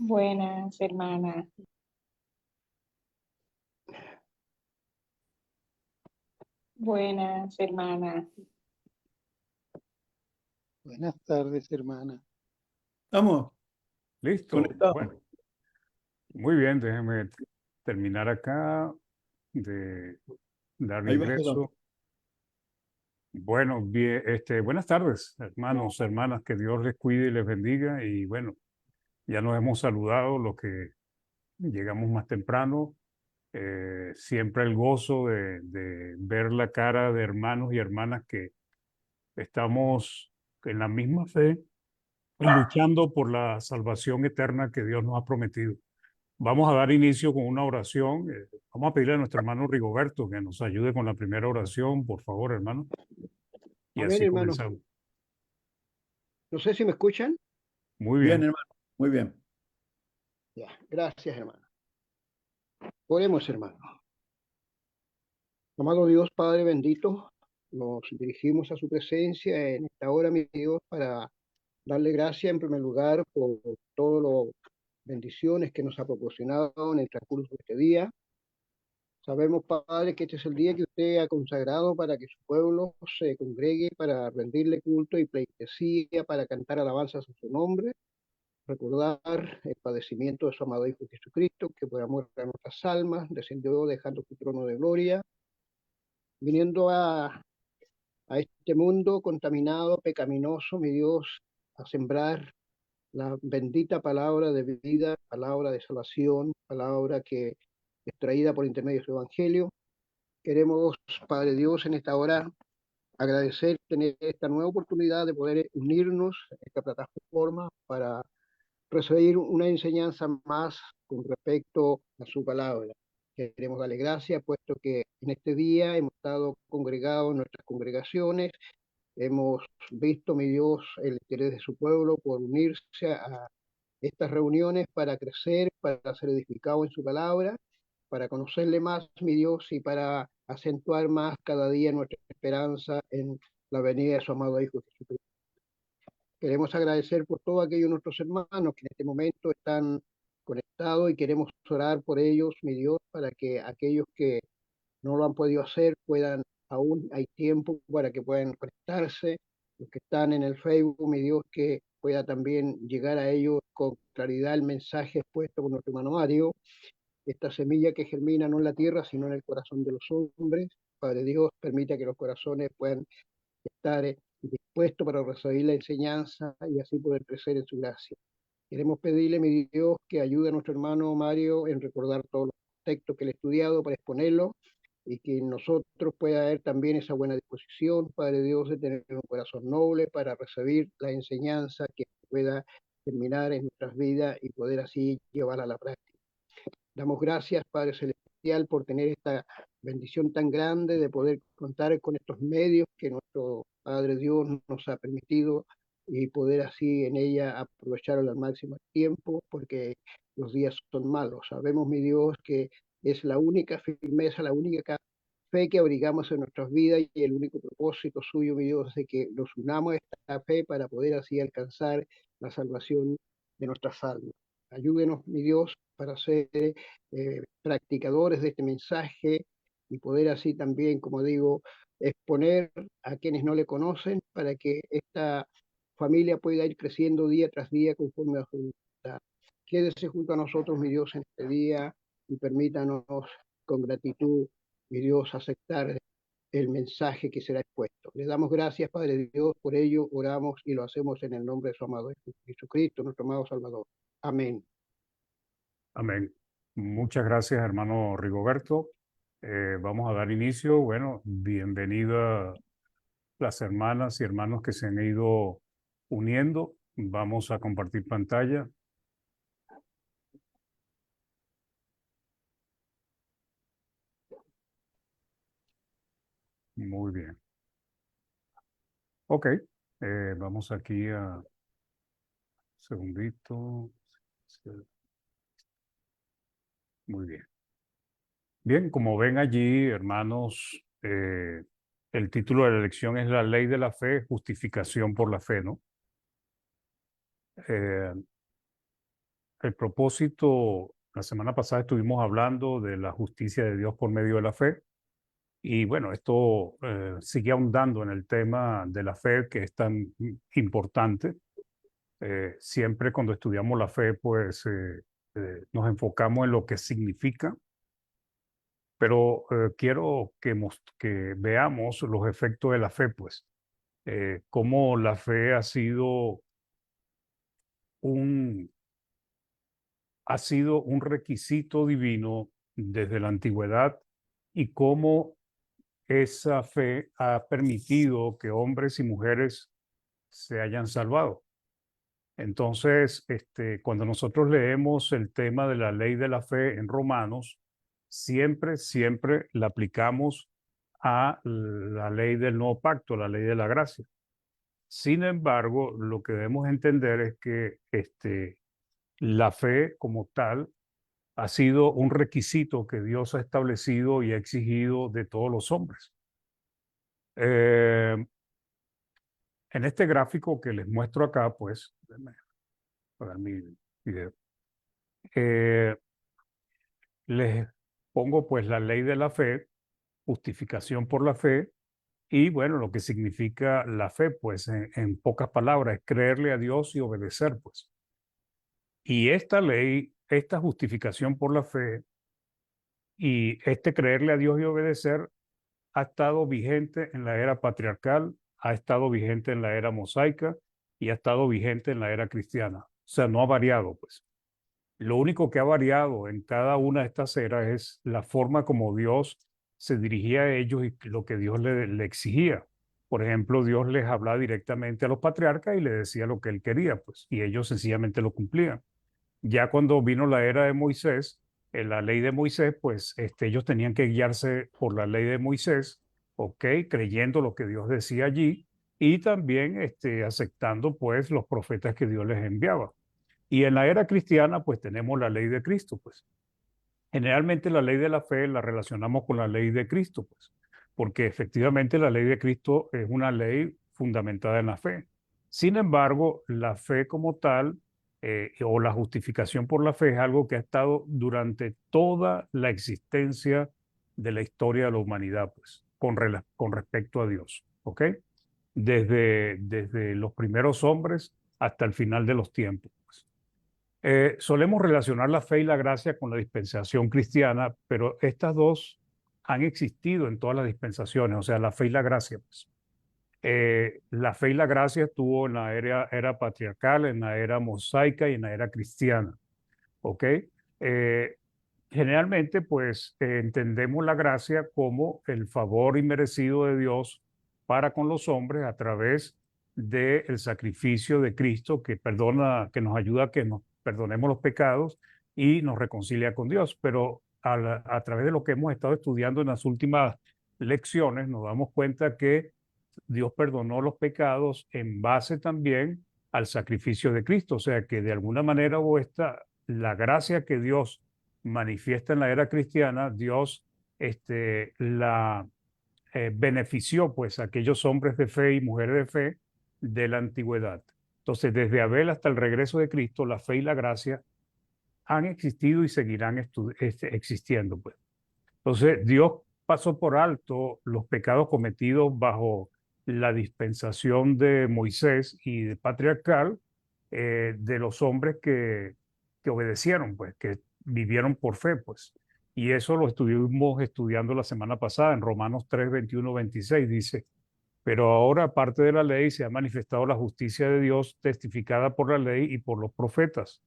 Buenas, hermana. Buenas, hermana. Buenas tardes, hermana. Estamos Listo. conectados. Bueno, muy bien, déjeme terminar acá de dar Ahí va, ingreso. Bueno, bien, buenas tardes, hermanos, hermanas, que Dios les cuide y les bendiga. Y bueno, ya nos hemos saludado los que llegamos más temprano. Siempre el gozo de ver la cara de hermanos y hermanas que estamos en la misma fe, luchando por la salvación eterna que Dios nos ha prometido. Vamos a dar inicio con una oración. Vamos a pedirle a nuestro hermano Rigoberto que nos ayude con la primera oración, por favor, hermano. Y Amén, así hermano. comenzamos. No sé si me escuchan. Muy bien, bien. hermano. Muy bien. Ya, gracias, hermano. Oremos, hermano. Amado Dios, Padre bendito, nos dirigimos a su presencia en esta hora, mi Dios, para darle gracias en primer lugar por todas las bendiciones que nos ha proporcionado en el transcurso de este día. Sabemos, Padre, que este es el día que usted ha consagrado para que su pueblo se congregue para rendirle culto y pleitesía, para cantar alabanzas a su nombre, recordar el padecimiento de su amado Hijo Jesucristo, que por amor a nuestras almas descendió dejando su trono de gloria, viniendo a este mundo contaminado, pecaminoso, mi Dios, a sembrar la bendita palabra de vida, palabra de salvación, palabra que es traída por intermedio de su evangelio. Queremos, Padre Dios, en esta hora agradecer tener esta nueva oportunidad de poder unirnos a esta plataforma para recibir una enseñanza más con respecto a su palabra. Queremos darle gracias, puesto que en este día hemos estado congregados en nuestras congregaciones, hemos visto, mi Dios, el interés de su pueblo por unirse a estas reuniones para crecer, para ser edificado en su palabra, para conocerle más, mi Dios, y para acentuar más cada día nuestra esperanza en la venida de su amado Hijo Jesucristo. Queremos agradecer por todos aquellos nuestros hermanos que en este momento están conectados y queremos orar por ellos, mi Dios, para que aquellos que no lo han podido hacer puedan, aún hay tiempo para que puedan conectarse. Los que están en el Facebook, mi Dios, que pueda también llegar a ellos con claridad el mensaje expuesto por nuestro hermano Mario, esta semilla que germina no en la tierra, sino en el corazón de los hombres. Padre Dios, permita que los corazones puedan estar dispuestos para recibir la enseñanza y así poder crecer en su gracia. Queremos pedirle, mi Dios, que ayude a nuestro hermano Mario en recordar todos los textos que él ha estudiado para exponerlo y que en nosotros pueda haber también esa buena disposición, Padre Dios, de tener un corazón noble para recibir la enseñanza que pueda terminar en nuestras vidas y poder así llevarla a la práctica. Damos gracias, Padre Celestial, por tener esta bendición tan grande de poder contar con estos medios que nuestro Padre Dios nos ha permitido y poder así en ella aprovechar al máximo el tiempo, porque los días son malos. Sabemos, mi Dios, que es la única firmeza, la única fe que abrigamos en nuestras vidas y el único propósito suyo, mi Dios, de que nos unamos a esta fe para poder así alcanzar la salvación de nuestras almas. Ayúdenos, mi Dios, para ser practicadores de este mensaje y poder así también, como digo, exponer a quienes no le conocen para que esta familia pueda ir creciendo día tras día conforme a su voluntad. Quédese junto a nosotros, mi Dios, en este día y permítanos con gratitud, mi Dios, aceptar el mensaje que será expuesto. Le damos gracias, Padre Dios, por ello oramos y lo hacemos en el nombre de su amado Jesucristo, nuestro amado Salvador. Amén. Amén. Muchas gracias, hermano Rigoberto. Vamos a dar inicio. Bueno, bienvenida las hermanas y hermanos que se han ido uniendo. Vamos a compartir pantalla. Muy bien. Ok, vamos aquí a... Segundito. Muy bien. Bien, como ven allí, hermanos, el título de la lección es La ley de la fe, justificación por la fe, ¿no? el propósito, la semana pasada estuvimos hablando de la justicia de Dios por medio de la fe. Y bueno, esto sigue ahondando en el tema de la fe que es tan importante. Siempre cuando estudiamos la fe, pues nos enfocamos en lo que significa, pero quiero que veamos los efectos de la fe, pues, cómo la fe un, ha sido un requisito divino desde la antigüedad y cómo esa fe ha permitido que hombres y mujeres se hayan salvado. Entonces, cuando nosotros leemos el tema de la ley de la fe en Romanos, siempre la aplicamos a la ley del nuevo pacto, la ley de la gracia. Sin embargo, lo que debemos entender es que la fe como tal ha sido un requisito que Dios ha establecido y ha exigido de todos los hombres. En este gráfico que les muestro acá, pues, déjenme apagar mi video, les pongo pues la ley de la fe, justificación por la fe, y bueno, lo que significa la fe, pues en pocas palabras, es creerle a Dios y obedecer, pues. Y esta ley, esta justificación por la fe y creerle a Dios y obedecer ha estado vigente en la era patriarcal, ha estado vigente en la era mosaica y ha estado vigente en la era cristiana. O sea, no ha variado, pues. Lo único que ha variado en cada una de estas eras es la forma como Dios se dirigía a ellos y lo que Dios le exigía. Por ejemplo, Dios les hablaba directamente a los patriarcas y les decía lo que él quería, pues, y ellos sencillamente lo cumplían. Ya cuando vino la era de Moisés, en la ley de Moisés, pues ellos tenían que guiarse por la ley de Moisés, ¿ok? Creyendo lo que Dios decía allí y también aceptando pues los profetas que Dios les enviaba. Y en la era cristiana, pues tenemos la ley de Cristo, pues. Generalmente la ley de la fe la relacionamos con la ley de Cristo, pues, porque efectivamente la ley de Cristo es una ley fundamentada en la fe. Sin embargo, la fe como tal, o la justificación por la fe es algo que ha estado durante toda la existencia de la historia de la humanidad, pues, con respecto a Dios, ¿ok? Desde los primeros hombres hasta el final de los tiempos. Solemos relacionar la fe y la gracia con la dispensación cristiana, pero estas dos han existido en todas las dispensaciones, o sea, la fe y la gracia. Pues. La fe y la gracia estuvo en la era patriarcal, en la era mosaica y en la era cristiana. ¿Ok? Generalmente, pues, entendemos la gracia como el favor inmerecido de Dios para con los hombres a través del sacrificio de Cristo que perdona, que nos ayuda a que nos perdonemos los pecados y nos reconcilia con Dios. Pero a través de lo que hemos estado estudiando en las últimas lecciones, nos damos cuenta que Dios perdonó los pecados en base también al sacrificio de Cristo. O sea que de alguna manera la gracia que Dios manifiesta en la era cristiana, Dios la benefició pues a aquellos hombres de fe y mujeres de fe de la antigüedad. Entonces, desde Abel hasta el regreso de Cristo, la fe y la gracia han existido y seguirán existiendo. Pues. Entonces, Dios pasó por alto los pecados cometidos bajo la dispensación de Moisés y de patriarcal de los hombres que obedecieron, pues, que vivieron por fe, pues. Y eso lo estuvimos estudiando la semana pasada en Romanos 3, 21, 26, dice, pero ahora, aparte de la ley, se ha manifestado la justicia de Dios testificada por la ley y por los profetas.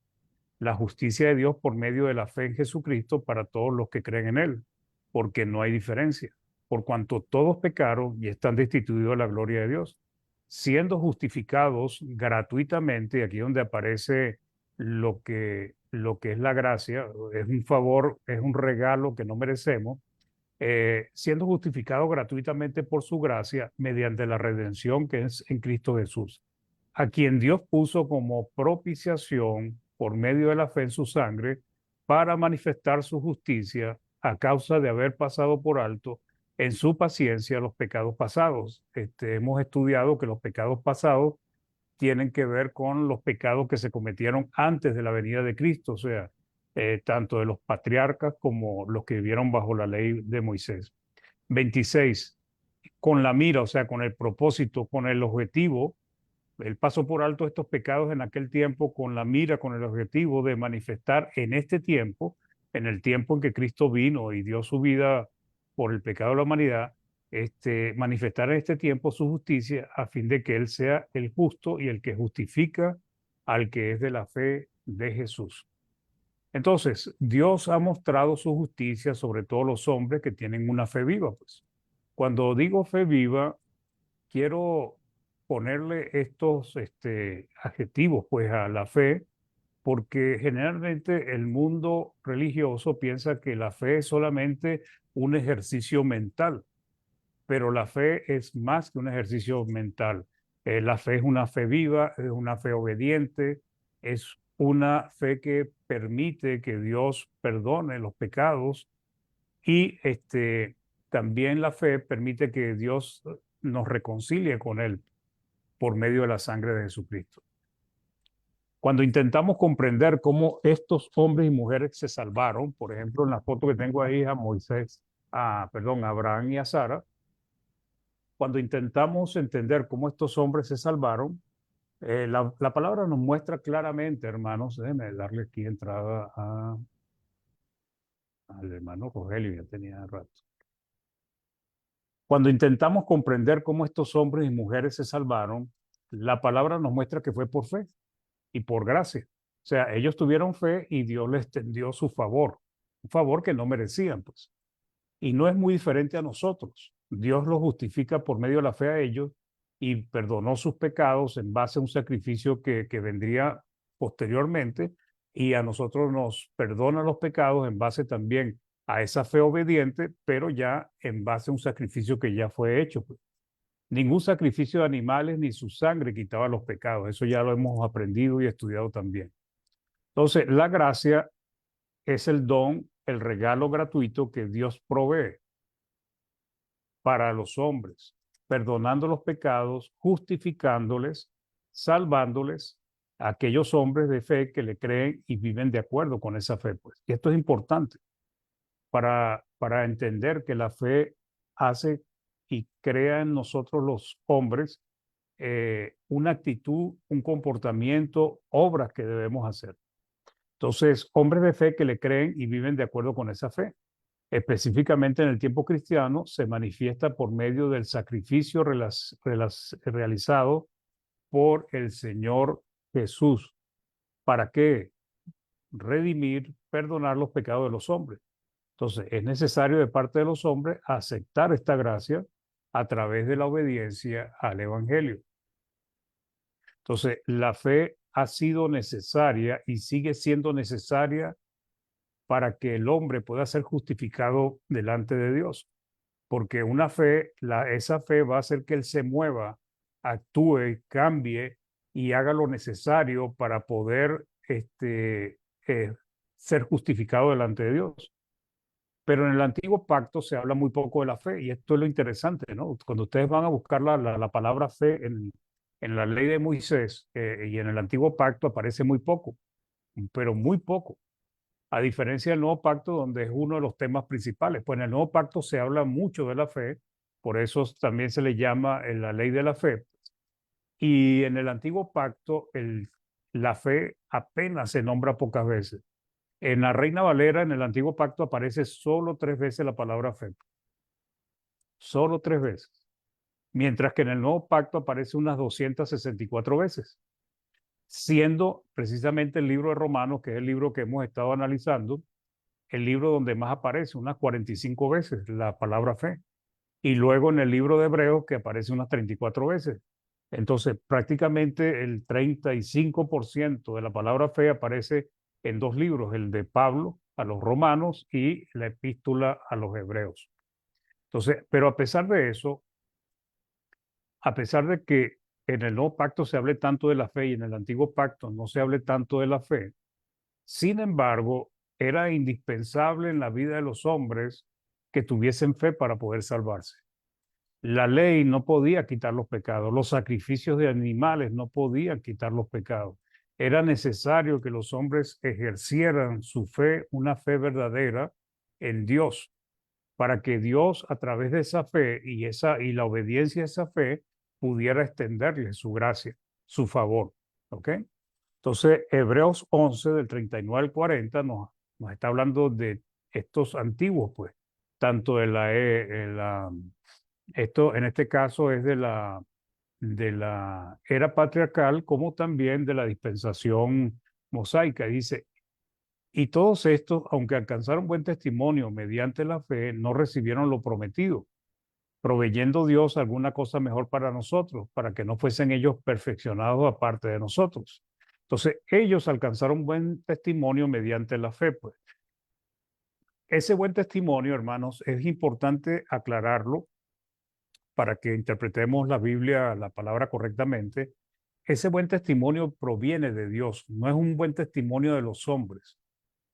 La justicia de Dios por medio de la fe en Jesucristo para todos los que creen en Él, porque no hay diferencia, por cuanto todos pecaron y están destituidos de la gloria de Dios, siendo justificados gratuitamente, aquí donde aparece lo que es la gracia, es un favor, es un regalo que no merecemos, siendo justificados gratuitamente por su gracia mediante la redención que es en Cristo Jesús, a quien Dios puso como propiciación por medio de la fe en su sangre para manifestar su justicia a causa de haber pasado por alto en su paciencia los pecados pasados. Hemos estudiado que los pecados pasados tienen que ver con los pecados que se cometieron antes de la venida de Cristo, o sea, tanto de los patriarcas como los que vivieron bajo la ley de Moisés. 26, con la mira, o sea, con el propósito, con el objetivo. Él pasó por alto estos pecados en aquel tiempo con la mira, con el objetivo de manifestar en este tiempo, en el tiempo en que Cristo vino y dio su vida por el pecado de la humanidad, manifestar en este tiempo su justicia a fin de que Él sea el justo y el que justifica al que es de la fe de Jesús. Entonces, Dios ha mostrado su justicia sobre todos los hombres que tienen una fe viva. Pues. Cuando digo fe viva, quiero ponerle estos adjetivos pues a la fe, porque generalmente el mundo religioso piensa que la fe es solamente un ejercicio mental, pero la fe es más que un ejercicio mental. La fe es una fe viva, es una fe obediente, es una fe que permite que Dios perdone los pecados y también la fe permite que Dios nos reconcilie con Él por medio de la sangre de Jesucristo. Cuando intentamos comprender cómo estos hombres y mujeres se salvaron, por ejemplo, en la foto que tengo ahí a a Abraham y a Sara, cuando intentamos entender cómo estos hombres se salvaron, la palabra nos muestra claramente, hermanos, déjenme darle aquí entrada al hermano Rogelio, ya tenía rato. Cuando intentamos comprender cómo estos hombres y mujeres se salvaron, la palabra nos muestra que fue por fe y por gracia. O sea, ellos tuvieron fe y Dios les extendió su favor, un favor que no merecían, pues. Y no es muy diferente a nosotros. Dios los justifica por medio de la fe a ellos y perdonó sus pecados en base a un sacrificio que vendría posteriormente, y a nosotros nos perdona los pecados en base también a esa fe obediente, pero ya en base a un sacrificio que ya fue hecho. Pues. Ningún sacrificio de animales ni su sangre quitaba los pecados. Eso ya lo hemos aprendido y estudiado también. Entonces, la gracia es el don, el regalo gratuito que Dios provee para los hombres, perdonando los pecados, justificándoles, salvándoles a aquellos hombres de fe que le creen y viven de acuerdo con esa fe. Pues. Y esto es importante para entender que la fe hace y crea en nosotros los hombres una actitud, un comportamiento, obras que debemos hacer. Entonces, hombres de fe que le creen y viven de acuerdo con esa fe. Específicamente en el tiempo cristiano, se manifiesta por medio del sacrificio realizado por el Señor Jesús. ¿Para qué? Redimir, perdonar los pecados de los hombres. Entonces, es necesario de parte de los hombres aceptar esta gracia a través de la obediencia al Evangelio. Entonces, la fe ha sido necesaria y sigue siendo necesaria para que el hombre pueda ser justificado delante de Dios. Porque una fe, esa fe va a hacer que él se mueva, actúe, cambie y haga lo necesario para poder ser justificado delante de Dios. Pero en el antiguo pacto se habla muy poco de la fe, y esto es lo interesante, ¿no? Cuando ustedes van a buscar la palabra fe en la ley de Moisés y en el antiguo pacto aparece muy poco, pero muy poco. A diferencia del nuevo pacto, donde es uno de los temas principales. Pues en el nuevo pacto se habla mucho de la fe, por eso también se le llama la ley de la fe. Y en el antiguo pacto, la fe apenas se nombra pocas veces. En la Reina Valera, en el antiguo pacto, aparece solo 3 veces la palabra fe. Solo 3 veces. Mientras que en el nuevo pacto aparece unas 264 veces. Siendo precisamente el libro de Romanos, que es el libro que hemos estado analizando, el libro donde más aparece, unas 45 veces la palabra fe. Y luego en el libro de Hebreos, que aparece unas 34 veces. Entonces, prácticamente el 35% de la palabra fe aparece en 2 libros, el de Pablo a los romanos y la epístola a los hebreos. Entonces, pero a pesar de eso, a pesar de que en el nuevo pacto se hable tanto de la fe y en el antiguo pacto no se hable tanto de la fe, sin embargo, era indispensable en la vida de los hombres que tuviesen fe para poder salvarse. La ley no podía quitar los pecados, los sacrificios de animales no podían quitar los pecados. Era necesario que los hombres ejercieran su fe, una fe verdadera en Dios, para que Dios, a través de esa fe y la obediencia a esa fe, pudiera extenderle su gracia, su favor. ¿Ok? Entonces, Hebreos 11, del 39 al 40, nos está hablando de estos antiguos, pues, tanto de esto en este caso es de la era patriarcal como también de la dispensación mosaica. Dice, y todos estos, aunque alcanzaron buen testimonio mediante la fe, no recibieron lo prometido, proveyendo Dios alguna cosa mejor para nosotros, para que no fuesen ellos perfeccionados aparte de nosotros. Entonces, ellos alcanzaron buen testimonio mediante la fe, pues. Ese buen testimonio, hermanos, es importante aclararlo para que interpretemos la Biblia, la palabra correctamente. Ese buen testimonio proviene de Dios, no es un buen testimonio de los hombres,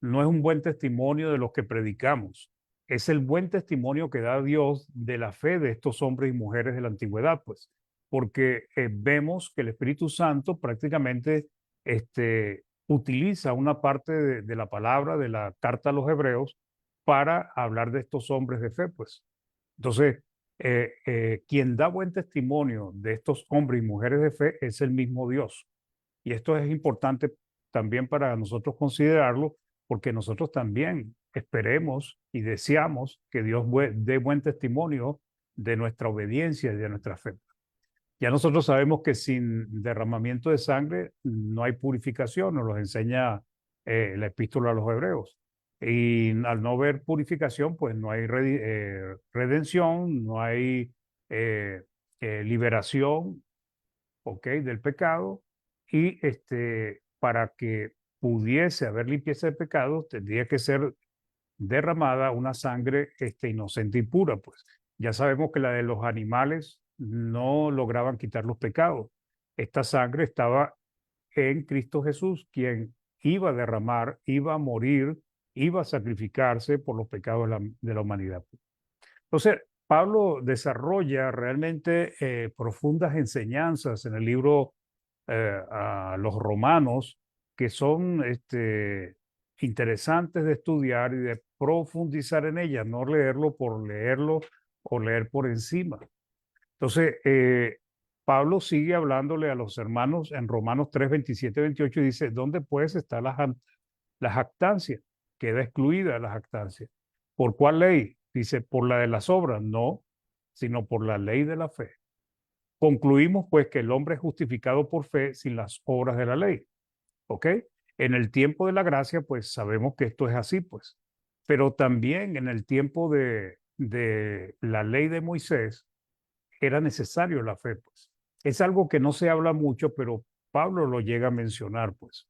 no es un buen testimonio de los que predicamos, es el buen testimonio que da Dios de la fe de estos hombres y mujeres de la antigüedad, pues, porque vemos que el Espíritu Santo prácticamente utiliza una parte de la palabra, de la carta a los hebreos, para hablar de estos hombres de fe, pues. Entonces, quien da buen testimonio de estos hombres y mujeres de fe es el mismo Dios. Y esto es importante también para nosotros considerarlo, porque nosotros también esperemos y deseamos que Dios dé buen testimonio de nuestra obediencia y de nuestra fe. Ya nosotros sabemos que sin derramamiento de sangre no hay purificación, nos lo enseña la epístola a los hebreos. Y al no haber purificación, pues no hay redención, no hay liberación, ¿ok?, del pecado. Y para que pudiese haber limpieza de pecados, tendría que ser derramada una sangre inocente y pura, pues. Ya sabemos que la de los animales no lograban quitar los pecados. Esta sangre estaba en Cristo Jesús, quien iba a derramar, iba a morir, iba a sacrificarse por los pecados de la humanidad. Entonces, Pablo desarrolla realmente profundas enseñanzas en el libro a los romanos que son interesantes de estudiar y de profundizar en ellas, no leerlo por leerlo o leer por encima. Entonces, Pablo sigue hablándole a los hermanos en Romanos 3, 27, 28 y dice, ¿dónde pues está la jactancia? Queda excluida la jactancia. ¿Por cuál ley? Dice, por la de las obras, no, sino por la ley de la fe. Concluimos pues que el hombre es justificado por fe sin las obras de la ley. ¿Ok? En el tiempo de la gracia, pues sabemos que esto es así, pues. Pero también en el tiempo de la ley de Moisés era necesario la fe, pues. Es algo que no se habla mucho, pero Pablo lo llega a mencionar, pues.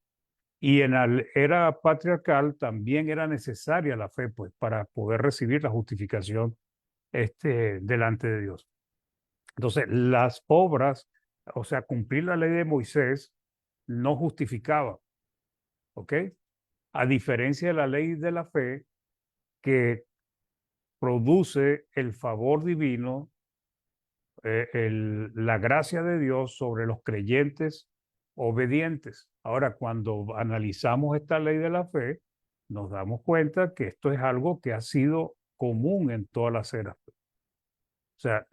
Y en la era patriarcal también era necesaria la fe, pues, para poder recibir la justificación delante de Dios. Entonces, las obras, o sea, cumplir la ley de Moisés no justificaba, ¿ok? A diferencia de la ley de la fe que produce el favor divino, la gracia de Dios sobre los creyentes obedientes. Ahora, cuando analizamos esta ley de la fe, nos damos cuenta que esto es algo que ha sido común en todas las eras. O sea,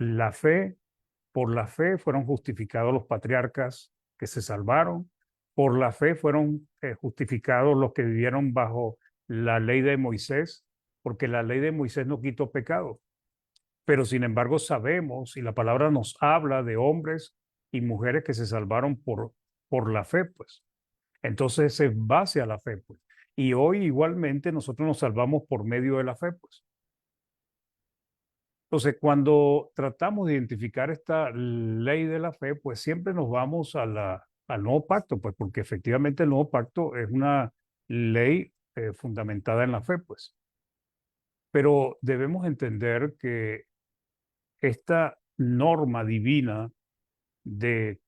por la fe fueron justificados los patriarcas que se salvaron, por la fe fueron justificados los que vivieron bajo la ley de Moisés, porque la ley de Moisés no quitó pecado. Pero sin embargo sabemos, y la palabra nos habla de hombres y mujeres que se salvaron por la fe, pues. Entonces es base a la fe, pues. Y hoy igualmente nosotros nos salvamos por medio de la fe, pues. Entonces, cuando tratamos de identificar esta ley de la fe, pues siempre nos vamos al nuevo pacto, pues porque efectivamente el nuevo pacto es una ley fundamentada en la fe, pues. Pero debemos entender que esta norma divina de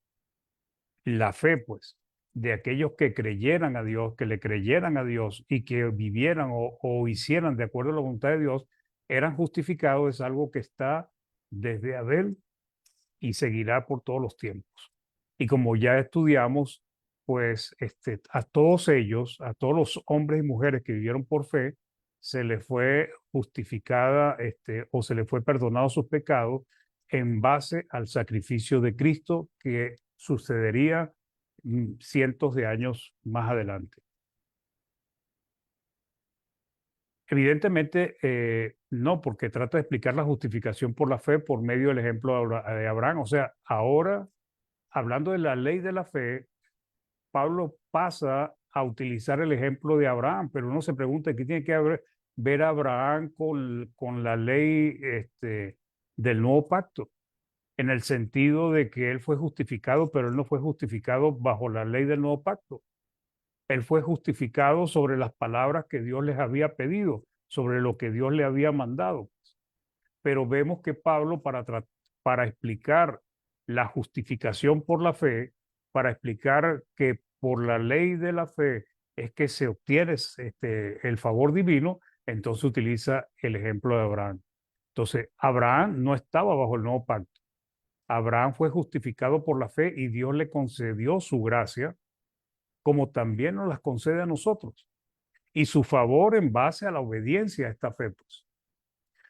la fe, pues, de aquellos que creyeran a Dios, que le creyeran a Dios y que vivieran o hicieran de acuerdo a la voluntad de Dios, eran justificados, es algo que está desde Abel y seguirá por todos los tiempos. Y como ya estudiamos, pues a todos ellos, a todos los hombres y mujeres que vivieron por fe, se les fue justificada o se les fue perdonado sus pecados en base al sacrificio de Cristo que sucedería cientos de años más adelante. Evidentemente, no, porque trata de explicar la justificación por la fe por medio del ejemplo de Abraham. O sea, ahora, hablando de la ley de la fe, Pablo pasa a utilizar el ejemplo de Abraham, pero uno se pregunta qué tiene que ver Abraham con la ley del nuevo pacto, en el sentido de que él fue justificado, pero él no fue justificado bajo la ley del nuevo pacto. Él fue justificado sobre las palabras que Dios les había pedido, sobre lo que Dios le había mandado. Pero vemos que Pablo, para explicar la justificación por la fe, para explicar que por la ley de la fe es que se obtiene el favor divino, entonces utiliza el ejemplo de Abraham. Entonces, Abraham no estaba bajo el nuevo pacto. Abraham fue justificado por la fe y Dios le concedió su gracia, como también nos las concede a nosotros. Y su favor en base a la obediencia a esta fe, pues.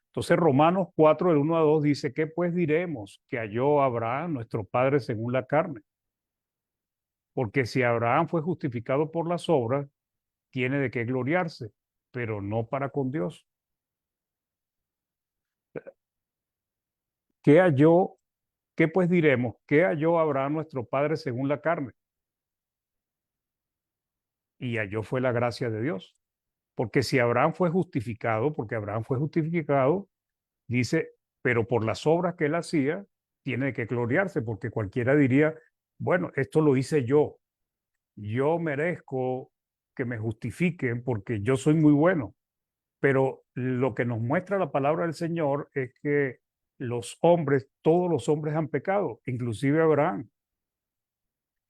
Entonces Romanos 4, del 1 a 2 dice, ¿qué pues diremos que halló Abraham, nuestro padre según la carne? Porque si Abraham fue justificado por las obras, tiene de qué gloriarse, pero no para con Dios. ¿Qué pues diremos? ¿Qué halló Abraham, nuestro padre según la carne? Y halló fue la gracia de Dios. Porque si Abraham fue justificado, dice, pero por las obras que él hacía, tiene que gloriarse, porque cualquiera diría, bueno, esto lo hice yo merezco que me justifiquen porque yo soy muy bueno. Pero lo que nos muestra la palabra del Señor es que todos los hombres han pecado, inclusive Abraham.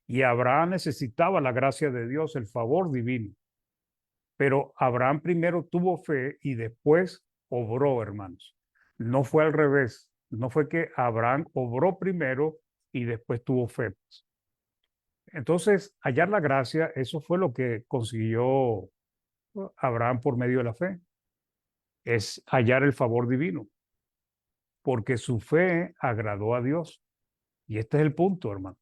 Y Abraham necesitaba la gracia de Dios, el favor divino. Pero Abraham primero tuvo fe y después obró, hermanos. No fue al revés. No fue que Abraham obró primero y después tuvo fe. Entonces, hallar la gracia, eso fue lo que consiguió Abraham por medio de la fe. Es hallar el favor divino. Porque su fe agradó a Dios. Y este es el punto, hermano.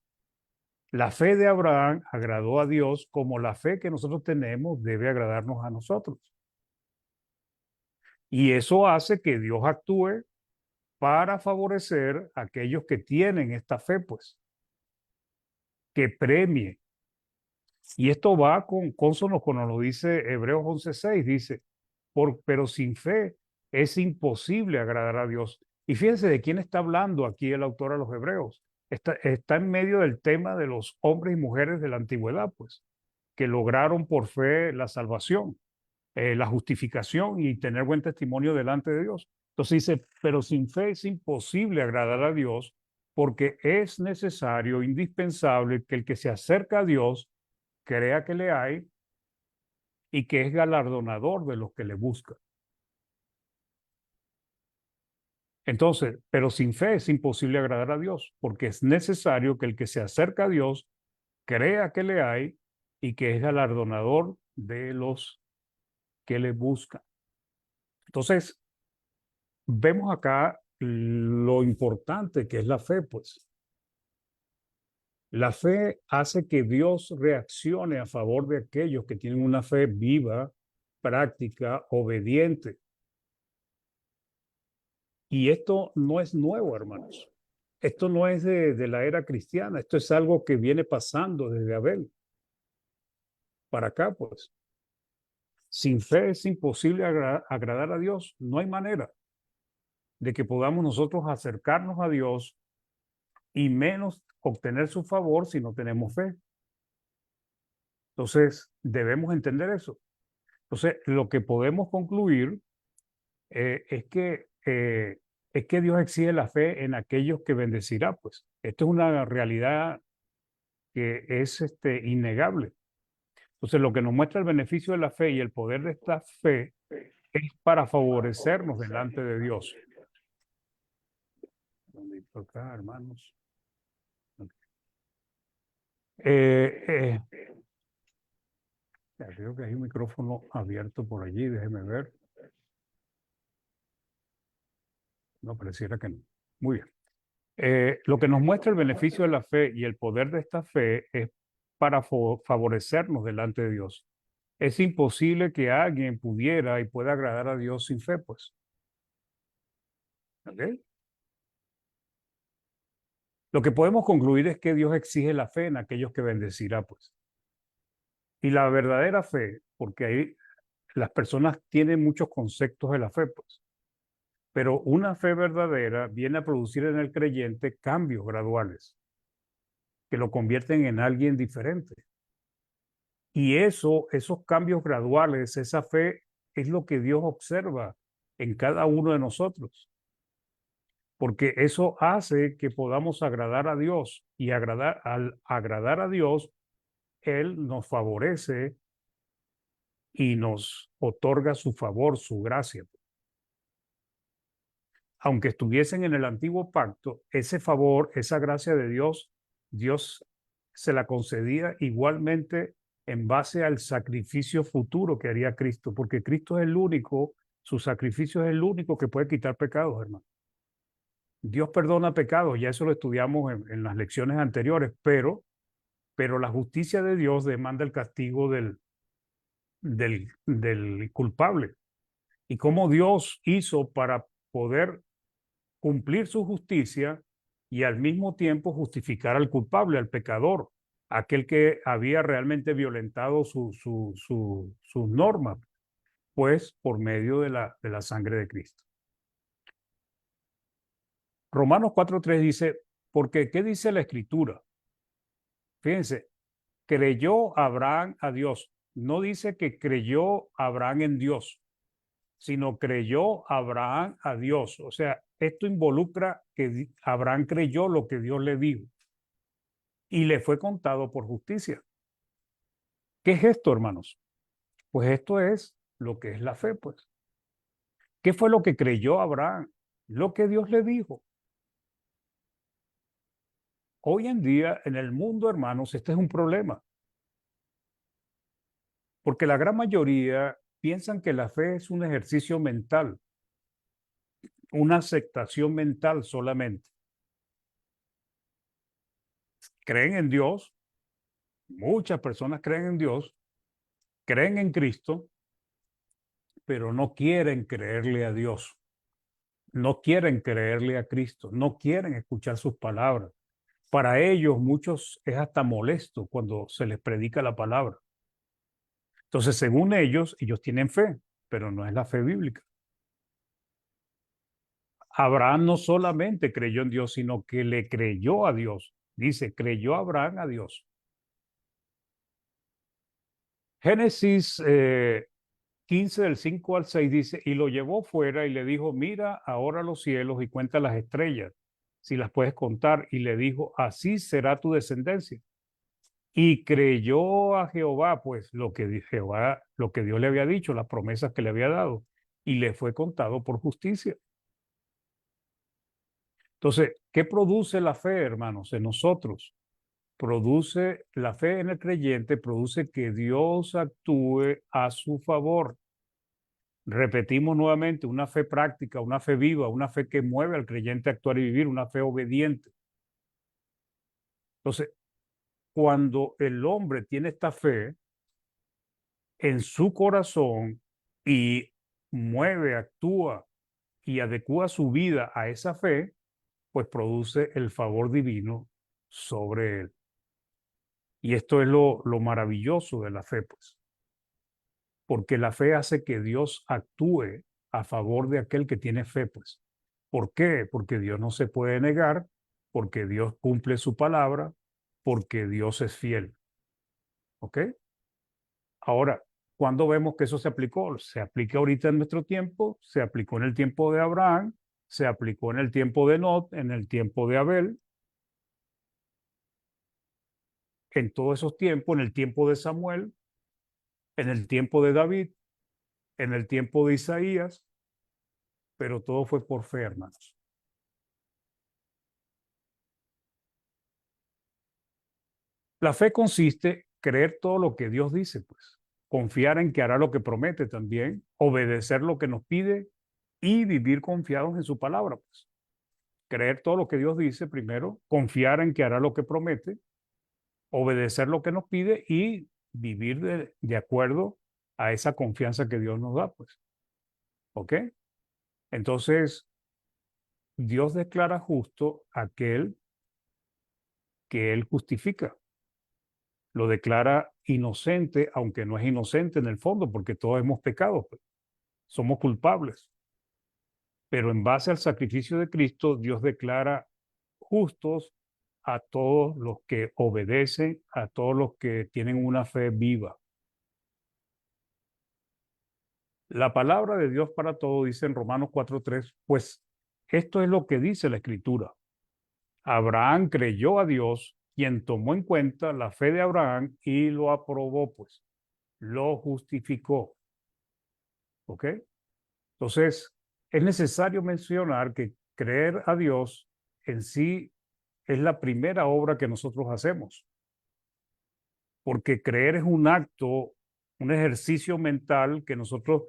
La fe de Abraham agradó a Dios como la fe que nosotros tenemos debe agradarnos a nosotros. Y eso hace que Dios actúe para favorecer a aquellos que tienen esta fe, pues, que premie. Y esto va consono con lo dice Hebreos 11:6, dice, pero sin fe es imposible agradar a Dios. Y fíjense de quién está hablando aquí el autor a los Hebreos. Está en medio del tema de los hombres y mujeres de la antigüedad, pues, que lograron por fe la salvación, la justificación y tener buen testimonio delante de Dios. Entonces dice, pero sin fe es imposible agradar a Dios porque es necesario, indispensable que el que se acerca a Dios crea que le hay y que es galardonador de los que le buscan. Entonces, pero sin fe es imposible agradar a Dios, porque es necesario que el que se acerca a Dios crea que le hay y que es galardonador de los que le buscan. Entonces, vemos acá lo importante que es la fe, pues. La fe hace que Dios reaccione a favor de aquellos que tienen una fe viva, práctica, obediente. Y esto no es nuevo, hermanos. Esto no es de la era cristiana. Esto es algo que viene pasando desde Abel para acá, pues. Sin fe es imposible agradar a Dios. No hay manera de que podamos nosotros acercarnos a Dios y menos obtener su favor si no tenemos fe. Entonces, debemos entender eso. Entonces, lo que podemos concluir es que Dios exige la fe en aquellos que bendecirá, pues. Esto es una realidad que es innegable. Entonces, lo que nos muestra el beneficio de la fe y el poder de esta fe es para favorecernos delante de Dios. segundito acá, hermanos. Ok. Ya creo que hay un micrófono abierto por allí, déjeme ver. No, pareciera que no. Muy bien. Lo que nos muestra el beneficio de la fe y el poder de esta fe es para favorecernos delante de Dios. Es imposible que alguien pudiera y pueda agradar a Dios sin fe, pues. ¿Ok? Lo que podemos concluir es que Dios exige la fe en aquellos que bendecirá, pues. Y la verdadera fe, porque ahí las personas tienen muchos conceptos de la fe, pues. Pero una fe verdadera viene a producir en el creyente cambios graduales que lo convierten en alguien diferente. Y esos cambios graduales, esa fe, es lo que Dios observa en cada uno de nosotros. Porque eso hace que podamos agradar a Dios y al agradar a Dios, Él nos favorece y nos otorga su favor, su gracia. Aunque estuviesen en el antiguo pacto, ese favor, esa gracia de Dios, Dios se la concedía igualmente en base al sacrificio futuro que haría Cristo, porque Cristo es el único, su sacrificio es el único que puede quitar pecados, hermano. Dios perdona pecados, ya eso lo estudiamos en las lecciones anteriores, pero la justicia de Dios demanda el castigo del culpable. Y cómo Dios hizo para poder cumplir su justicia y al mismo tiempo justificar al culpable, al pecador, aquel que había realmente violentado sus normas, pues por medio de la sangre de Cristo. Romanos 4:3 dice, porque ¿qué dice la Escritura? Fíjense, creyó Abraham a Dios. No dice que creyó Abraham en Dios, sino creyó Abraham a Dios. O sea, esto involucra que Abraham creyó lo que Dios le dijo y le fue contado por justicia. ¿Qué es esto, hermanos? Pues esto es lo que es la fe, pues. ¿Qué fue lo que creyó Abraham? Lo que Dios le dijo. Hoy en día, en el mundo, hermanos, este es un problema. Porque la gran mayoría piensan que la fe es un ejercicio mental, una aceptación mental solamente. Creen en Dios, muchas personas creen en Dios, creen en Cristo, pero no quieren creerle a Dios, no quieren creerle a Cristo, no quieren escuchar sus palabras. Para ellos, muchos es hasta molesto cuando se les predica la palabra. Entonces, según ellos tienen fe, pero no es la fe bíblica. Abraham no solamente creyó en Dios, sino que le creyó a Dios. Dice, creyó Abraham a Dios. Génesis 15 del 5 al 6 dice, y lo llevó fuera y le dijo, mira ahora los cielos y cuenta las estrellas, si las puedes contar. Y le dijo, así será tu descendencia. Y creyó a Jehová, pues lo que Dios le había dicho, las promesas que le había dado, y le fue contado por justicia. Entonces, ¿qué produce la fe, hermanos, en nosotros? Produce la fe en el creyente, produce que Dios actúe a su favor. Repetimos nuevamente, una fe práctica, una fe viva, una fe que mueve al creyente a actuar y vivir, una fe obediente. Entonces, cuando el hombre tiene esta fe en su corazón y mueve, actúa y adecúa su vida a esa fe, pues produce el favor divino sobre él. Y esto es lo maravilloso de la fe, pues. Porque la fe hace que Dios actúe a favor de aquel que tiene fe, pues. ¿Por qué? Porque Dios no se puede negar, porque Dios cumple su palabra, porque Dios es fiel. ¿Ok? Ahora, ¿cuándo vemos que eso se aplicó? Se aplica ahorita en nuestro tiempo, se aplicó en el tiempo de Abraham, se aplicó en el tiempo de Lot, en el tiempo de Abel, en todos esos tiempos, en el tiempo de Samuel, en el tiempo de David, en el tiempo de Isaías, pero todo fue por fe, hermanos. La fe consiste en creer todo lo que Dios dice, pues. Confiar en que hará lo que promete también, obedecer lo que nos pide y vivir confiados en su palabra, pues. Creer todo lo que Dios dice primero, confiar en que hará lo que promete, obedecer lo que nos pide y vivir de acuerdo a esa confianza que Dios nos da, pues. ¿Ok? Entonces, Dios declara justo aquel que Él justifica. Lo declara inocente, aunque no es inocente en el fondo, porque todos hemos pecado, pues. Somos culpables. Pero en base al sacrificio de Cristo, Dios declara justos a todos los que obedecen, a todos los que tienen una fe viva. La palabra de Dios para todo dice en Romanos 4:3, pues esto es lo que dice la Escritura. Abraham creyó a Dios, quien tomó en cuenta la fe de Abraham y lo aprobó, pues, lo justificó. ¿Ok? Entonces, es necesario mencionar que creer a Dios en sí es la primera obra que nosotros hacemos, porque creer es un acto, un ejercicio mental que nosotros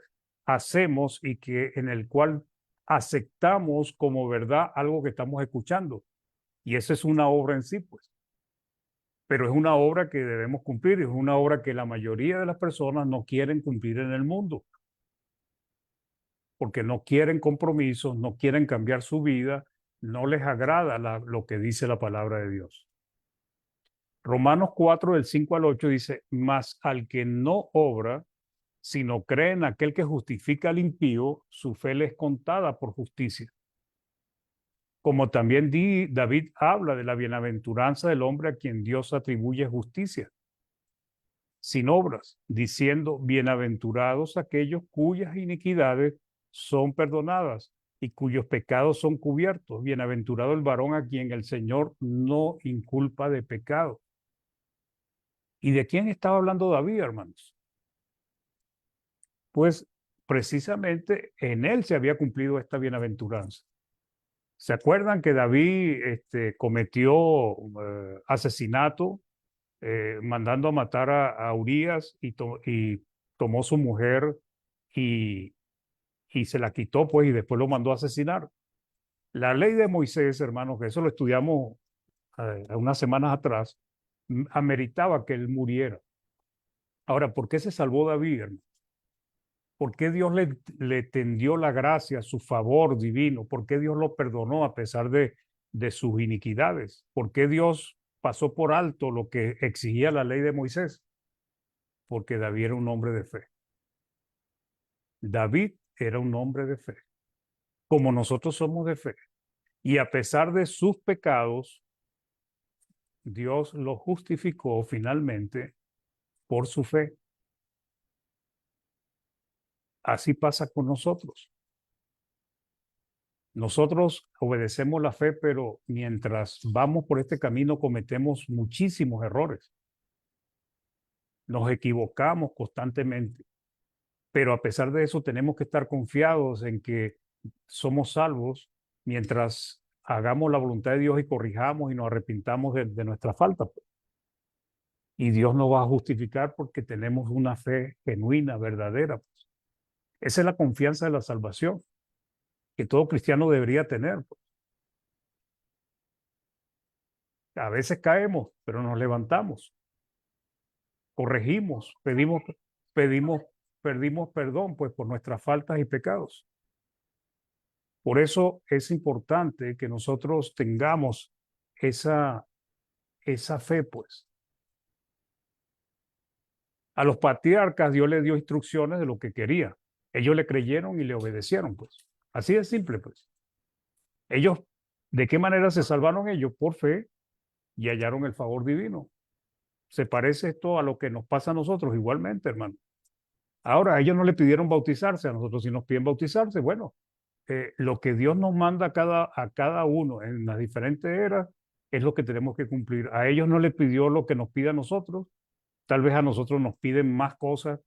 hacemos y que en el cual aceptamos como verdad algo que estamos escuchando. Y esa es una obra en sí, pues. Pero es una obra que debemos cumplir, es una obra que la mayoría de las personas no quieren cumplir en el mundo, porque no quieren compromisos, no quieren cambiar su vida, no les agrada lo que dice la palabra de Dios. Romanos 4, del 5 al 8 dice, mas al que no obra, sino cree en aquel que justifica al impío, su fe le es contada por justicia. Como también David habla de la bienaventuranza del hombre a quien Dios atribuye justicia, sin obras, diciendo, bienaventurados aquellos cuyas iniquidades son perdonadas y cuyos pecados son cubiertos. Bienaventurado el varón a quien el Señor no inculpa de pecado. ¿Y de quién estaba hablando David, hermanos? Pues precisamente en él se había cumplido esta bienaventuranza. ¿Se acuerdan que David cometió asesinato, mandando a matar a Urías y tomó su mujer y se la quitó, pues, y después lo mandó a asesinar? La ley de Moisés, hermanos, que eso lo estudiamos unas semanas atrás, ameritaba que él muriera. Ahora, ¿por qué se salvó David, hermano? ¿Por qué Dios le tendió la gracia, su favor divino? ¿Por qué Dios lo perdonó a pesar de sus iniquidades? ¿Por qué Dios pasó por alto lo que exigía la ley de Moisés? Porque David era un hombre de fe. David era un hombre de fe, como nosotros somos de fe. Y a pesar de sus pecados, Dios lo justificó finalmente por su fe. Así pasa con nosotros. Nosotros obedecemos la fe, pero mientras vamos por este camino cometemos muchísimos errores. Nos equivocamos constantemente, pero a pesar de eso tenemos que estar confiados en que somos salvos mientras hagamos la voluntad de Dios y corrijamos y nos arrepintamos de nuestra falta. Y Dios nos va a justificar porque tenemos una fe genuina, verdadera. Esa es la confianza de la salvación que todo cristiano debería tener. A veces caemos, pero nos levantamos, corregimos, pedimos perdón, pues, por nuestras faltas y pecados. Por eso es importante que nosotros tengamos esa fe, pues. A los patriarcas Dios les dio instrucciones de lo que quería. Ellos le creyeron y le obedecieron, pues. Así de simple, pues. Ellos, ¿de qué manera se salvaron ellos? Por fe y hallaron el favor divino. ¿Se parece esto a lo que nos pasa a nosotros? Igualmente, hermano. Ahora, a ellos no le pidieron bautizarse, a nosotros sí nos piden bautizarse. Bueno, lo que Dios nos manda a cada uno en las diferentes eras es lo que tenemos que cumplir. A ellos no les pidió lo que nos pide a nosotros. Tal vez a nosotros nos piden más cosas,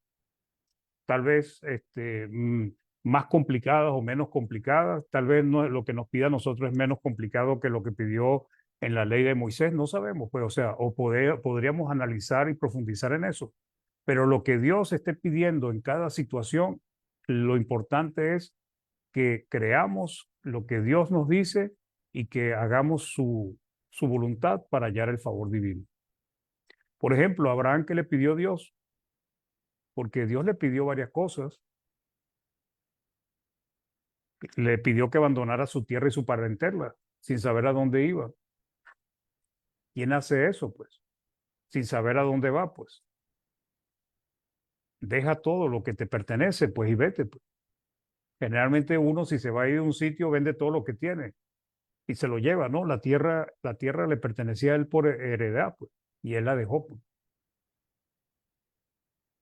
tal vez más complicadas o menos complicadas. Tal vez no, lo que nos pide a nosotros es menos complicado que lo que pidió en la ley de Moisés, no sabemos, pues, o sea, podríamos analizar y profundizar en eso. Pero lo que Dios esté pidiendo en cada situación, lo importante es que creamos lo que Dios nos dice y que hagamos su voluntad para hallar el favor divino. Por ejemplo, Abraham, ¿qué le pidió Dios? Porque Dios le pidió varias cosas. Le pidió que abandonara su tierra y su parentela, sin saber a dónde iba. ¿Quién hace eso, pues? Sin saber a dónde va, pues. Deja todo lo que te pertenece, pues, y vete, pues. Generalmente uno, si se va a ir de un sitio, vende todo lo que tiene y se lo lleva, ¿no? La tierra le pertenecía a él por heredad, pues, y él la dejó, pues.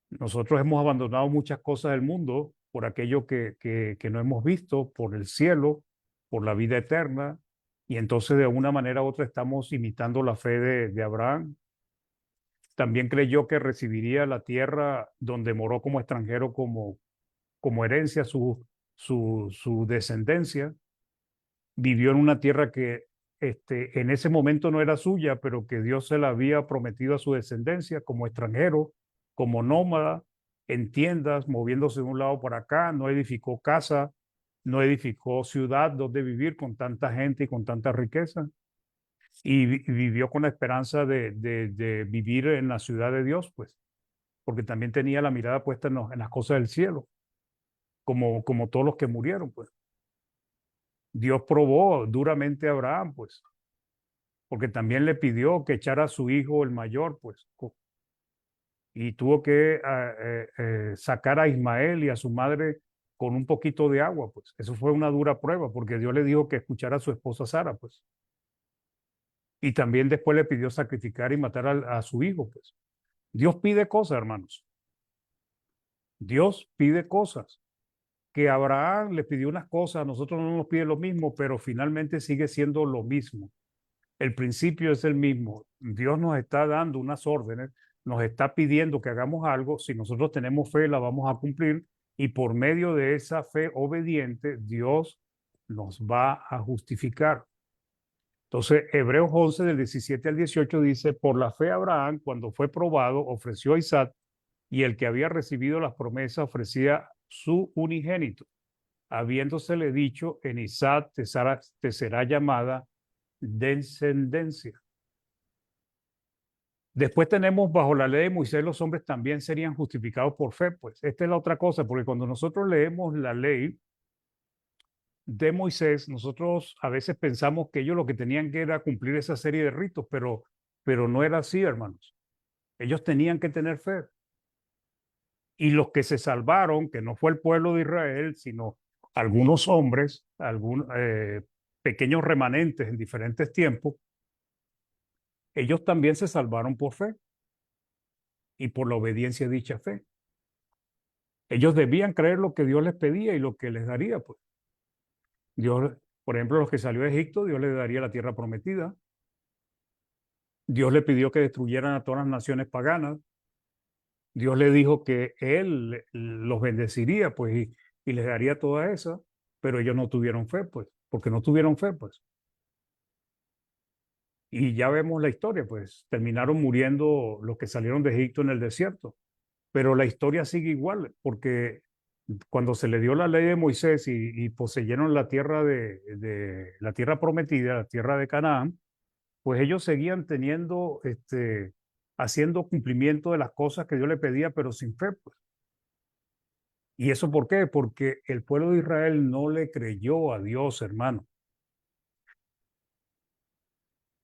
Nosotros hemos abandonado muchas cosas del mundo por aquello que no hemos visto, por el cielo, por la vida eterna, y entonces de una manera u otra estamos imitando la fe de Abraham. También creyó que recibiría la tierra donde moró como extranjero como herencia su descendencia. Vivió en una tierra que en ese momento no era suya, pero que Dios se la había prometido a su descendencia como extranjero, como nómada, en tiendas, moviéndose de un lado para acá. No edificó casa, no edificó ciudad donde vivir con tanta gente y con tanta riqueza. Y vivió con la esperanza de vivir en la ciudad de Dios, pues, porque también tenía la mirada puesta en las cosas del cielo, como todos los que murieron, pues. Dios probó duramente a Abraham, pues, porque también le pidió que echara a su hijo el mayor, pues, y tuvo que sacar a Ismael y a su madre con un poquito de agua, pues. Eso fue una dura prueba, porque Dios le dijo que escuchara a su esposa Sara, pues. Y también después le pidió sacrificar y matar a su hijo, pues. Dios pide cosas, hermanos. Dios pide cosas. Que Abraham le pidió unas cosas, a nosotros no nos pide lo mismo, pero finalmente sigue siendo lo mismo. El principio es el mismo. Dios nos está dando unas órdenes, nos está pidiendo que hagamos algo. Si nosotros tenemos fe, la vamos a cumplir. Y por medio de esa fe obediente, Dios nos va a justificar. Entonces, Hebreos 11, del 17 al 18 dice, por la fe Abraham, cuando fue probado, ofreció a Isaac, y el que había recibido las promesas ofrecía su unigénito, habiéndosele dicho, en Isaac te será llamada descendencia. Después tenemos, bajo la ley de Moisés, los hombres también serían justificados por fe. Pues esta es la otra cosa, porque cuando nosotros leemos la ley de Moisés, nosotros a veces pensamos que ellos lo que tenían que era cumplir esa serie de ritos, pero no era así, hermanos. Ellos tenían que tener fe. Y los que se salvaron, que no fue el pueblo de Israel, sino algunos hombres, algunos pequeños remanentes en diferentes tiempos, ellos también se salvaron por fe y por la obediencia a dicha fe. Ellos debían creer lo que Dios les pedía y lo que les daría, pues. Dios, por ejemplo, los que salió de Egipto, Dios les daría la tierra prometida. Dios le pidió que destruyeran a todas las naciones paganas. Dios le dijo que Él los bendeciría, pues, y les daría toda esa, pero ellos no tuvieron fe, pues, porque no tuvieron fe, pues. Y ya vemos la historia, pues, terminaron muriendo los que salieron de Egipto en el desierto. Pero la historia sigue igual, porque cuando se le dio la ley de Moisés y poseyeron la tierra la tierra prometida, la tierra de Canaán, pues ellos seguían teniendo, haciendo cumplimiento de las cosas que Dios le pedía, pero sin fe, pues. ¿Y eso por qué? Porque el pueblo de Israel no le creyó a Dios, hermano.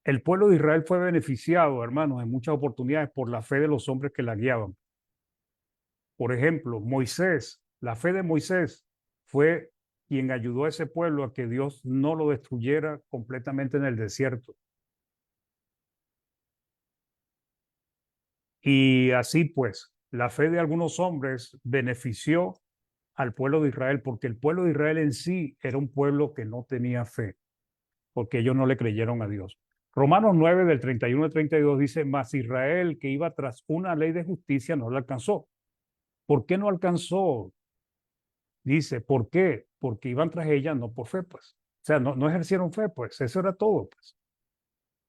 El pueblo de Israel fue beneficiado, hermanos, en muchas oportunidades por la fe de los hombres que la guiaban. Por ejemplo, Moisés, la fe de Moisés fue quien ayudó a ese pueblo a que Dios no lo destruyera completamente en el desierto. Y así pues, la fe de algunos hombres benefició al pueblo de Israel, porque el pueblo de Israel en sí era un pueblo que no tenía fe, porque ellos no le creyeron a Dios. Romanos 9, del 31 al 32 dice, mas Israel, que iba tras una ley de justicia, no la alcanzó. ¿Por qué no alcanzó? Dice, ¿por qué? Porque iban tras ella, no por fe, pues. O sea, no ejercieron fe, pues. Eso era todo, pues.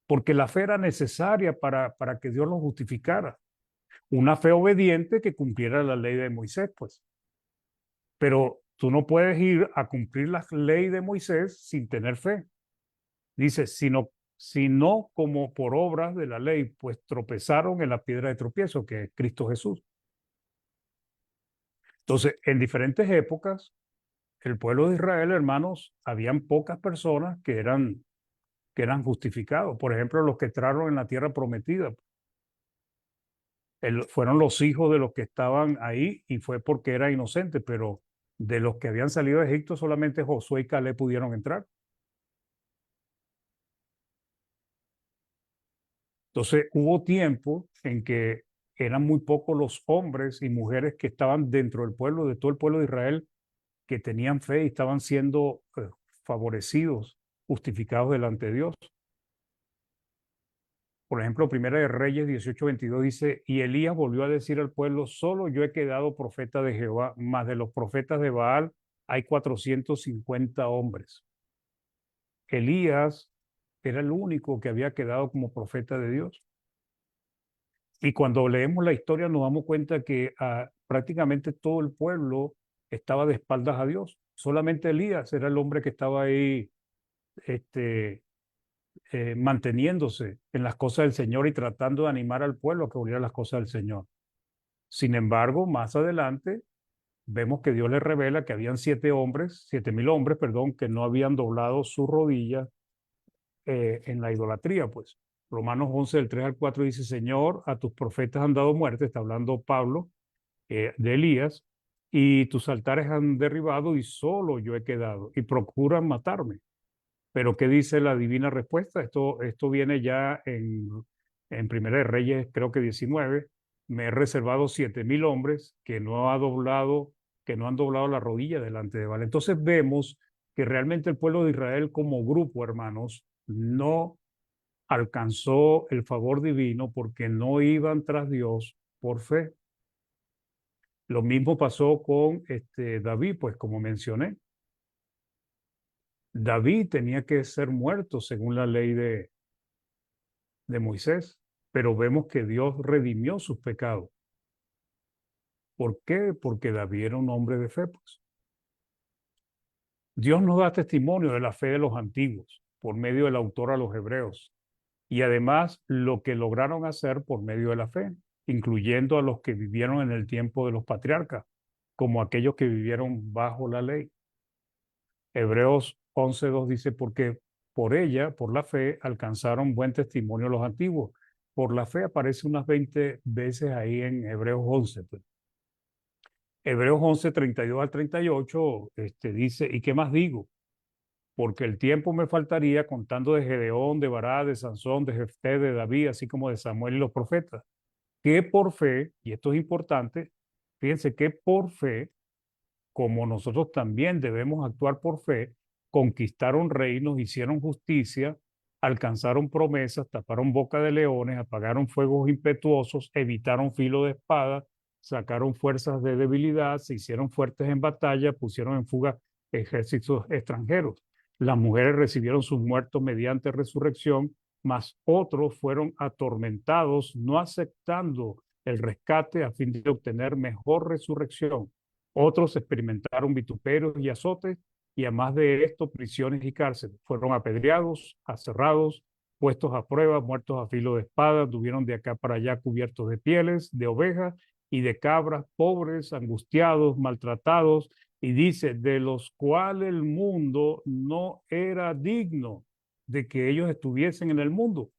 porque la fe era necesaria para que Dios los justificara. Una fe obediente que cumpliera la ley de Moisés, pues. Pero tú no puedes ir a cumplir la ley de Moisés sin tener fe. Dice, sino como por obras de la ley, pues tropezaron en la piedra de tropiezo, que es Cristo Jesús. Entonces, en diferentes épocas, el pueblo de Israel, hermanos, habían pocas personas que eran justificados. Por ejemplo, los que entraron en la tierra prometida. Fueron los hijos de los que estaban ahí y fue porque era inocente, pero de los que habían salido de Egipto, solamente Josué y Caleb pudieron entrar. Entonces, hubo tiempo en que eran muy pocos los hombres y mujeres que estaban dentro del pueblo, de todo el pueblo de Israel, que tenían fe y estaban siendo favorecidos, justificados delante de Dios. Por ejemplo, Primera de Reyes 18:22 dice, y Elías volvió a decir al pueblo, solo yo he quedado profeta de Jehová, más de los profetas de Baal hay 450 hombres. Elías era el único que había quedado como profeta de Dios. Y cuando leemos la historia nos damos cuenta que prácticamente todo el pueblo estaba de espaldas a Dios. Solamente Elías era el hombre que estaba ahí manteniéndose en las cosas del Señor y tratando de animar al pueblo a que volviera a las cosas del Señor. Sin embargo, más adelante vemos que Dios le revela que habían 7.000 hombres, que no habían doblado su rodilla en la idolatría, pues. Romanos 11, del 3 al 4 dice, Señor, a tus profetas han dado muerte, está hablando Pablo de Elías, y tus altares han derribado y solo yo he quedado, y procuran matarme. Pero ¿qué dice la divina respuesta? Esto viene ya en Primera de Reyes, creo que 19. Me he reservado 7.000 hombres que no han doblado la rodilla delante de Baal. Entonces vemos que realmente el pueblo de Israel como grupo, hermanos, no alcanzó el favor divino porque no iban tras Dios por fe. Lo mismo pasó con David, pues como mencioné. David tenía que ser muerto según la ley de Moisés, pero vemos que Dios redimió sus pecados. ¿Por qué? Porque David era un hombre de fe, pues. Dios nos da testimonio de la fe de los antiguos por medio del autor a los hebreos y además lo que lograron hacer por medio de la fe, incluyendo a los que vivieron en el tiempo de los patriarcas, como aquellos que vivieron bajo la ley. Hebreos 11:2 dice, porque por ella, por la fe, alcanzaron buen testimonio los antiguos. Por la fe aparece unas 20 veces ahí en Hebreos 11. Pues. Hebreos 11, 32 al 38 dice, ¿y qué más digo? Porque el tiempo me faltaría contando de Gedeón, de Bará, de Sansón, de Jefté, de David, así como de Samuel y los profetas, que por fe, y esto es importante, fíjense que por fe, como nosotros también debemos actuar por fe, conquistaron reinos, hicieron justicia, alcanzaron promesas, taparon boca de leones, apagaron fuegos impetuosos, evitaron filo de espada, sacaron fuerzas de debilidad, se hicieron fuertes en batalla, pusieron en fuga ejércitos extranjeros. Las mujeres recibieron sus muertos mediante resurrección, mas otros fueron atormentados, no aceptando el rescate a fin de obtener mejor resurrección. Otros experimentaron vituperios y azotes, y además de esto, prisiones y cárceles. Fueron apedreados, aserrados, puestos a prueba, muertos a filo de espada, anduvieron de acá para allá cubiertos de pieles, de ovejas y de cabras, pobres, angustiados, maltratados, y dice, de los cuales el mundo no era digno de que ellos estuviesen en el mundo,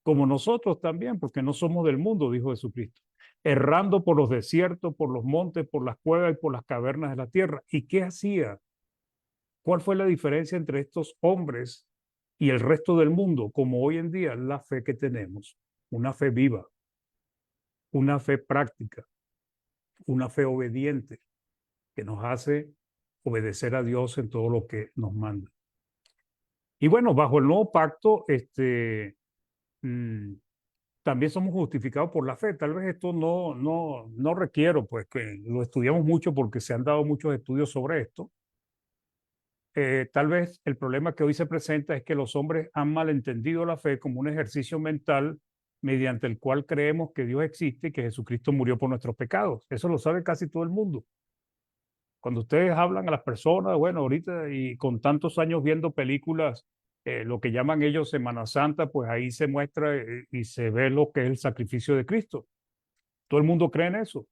como nosotros también, porque no somos del mundo, dijo Jesucristo, errando por los desiertos, por los montes, por las cuevas y por las cavernas de la tierra. ¿Y qué hacía? ¿Cuál fue la diferencia entre estos hombres y el resto del mundo? Como hoy en día, la fe que tenemos, una fe viva, una fe práctica, una fe obediente, que nos hace obedecer a Dios en todo lo que nos manda. Y bueno, bajo el nuevo pacto, también somos justificados por la fe. Tal vez esto no requiero, pues, que lo estudiamos mucho porque se han dado muchos estudios sobre esto. tal vez el problema que hoy se presenta es que los hombres han malentendido la fe como un ejercicio mental mediante el cual creemos que Dios existe y que Jesucristo murió por nuestros pecados. Eso lo sabe casi todo el mundo. Cuando ustedes hablan a las personas, bueno, ahorita y con tantos años viendo películas, lo que llaman ellos Semana Santa, pues ahí se muestra y se ve lo que es el sacrificio de Cristo. Todo el mundo cree en eso,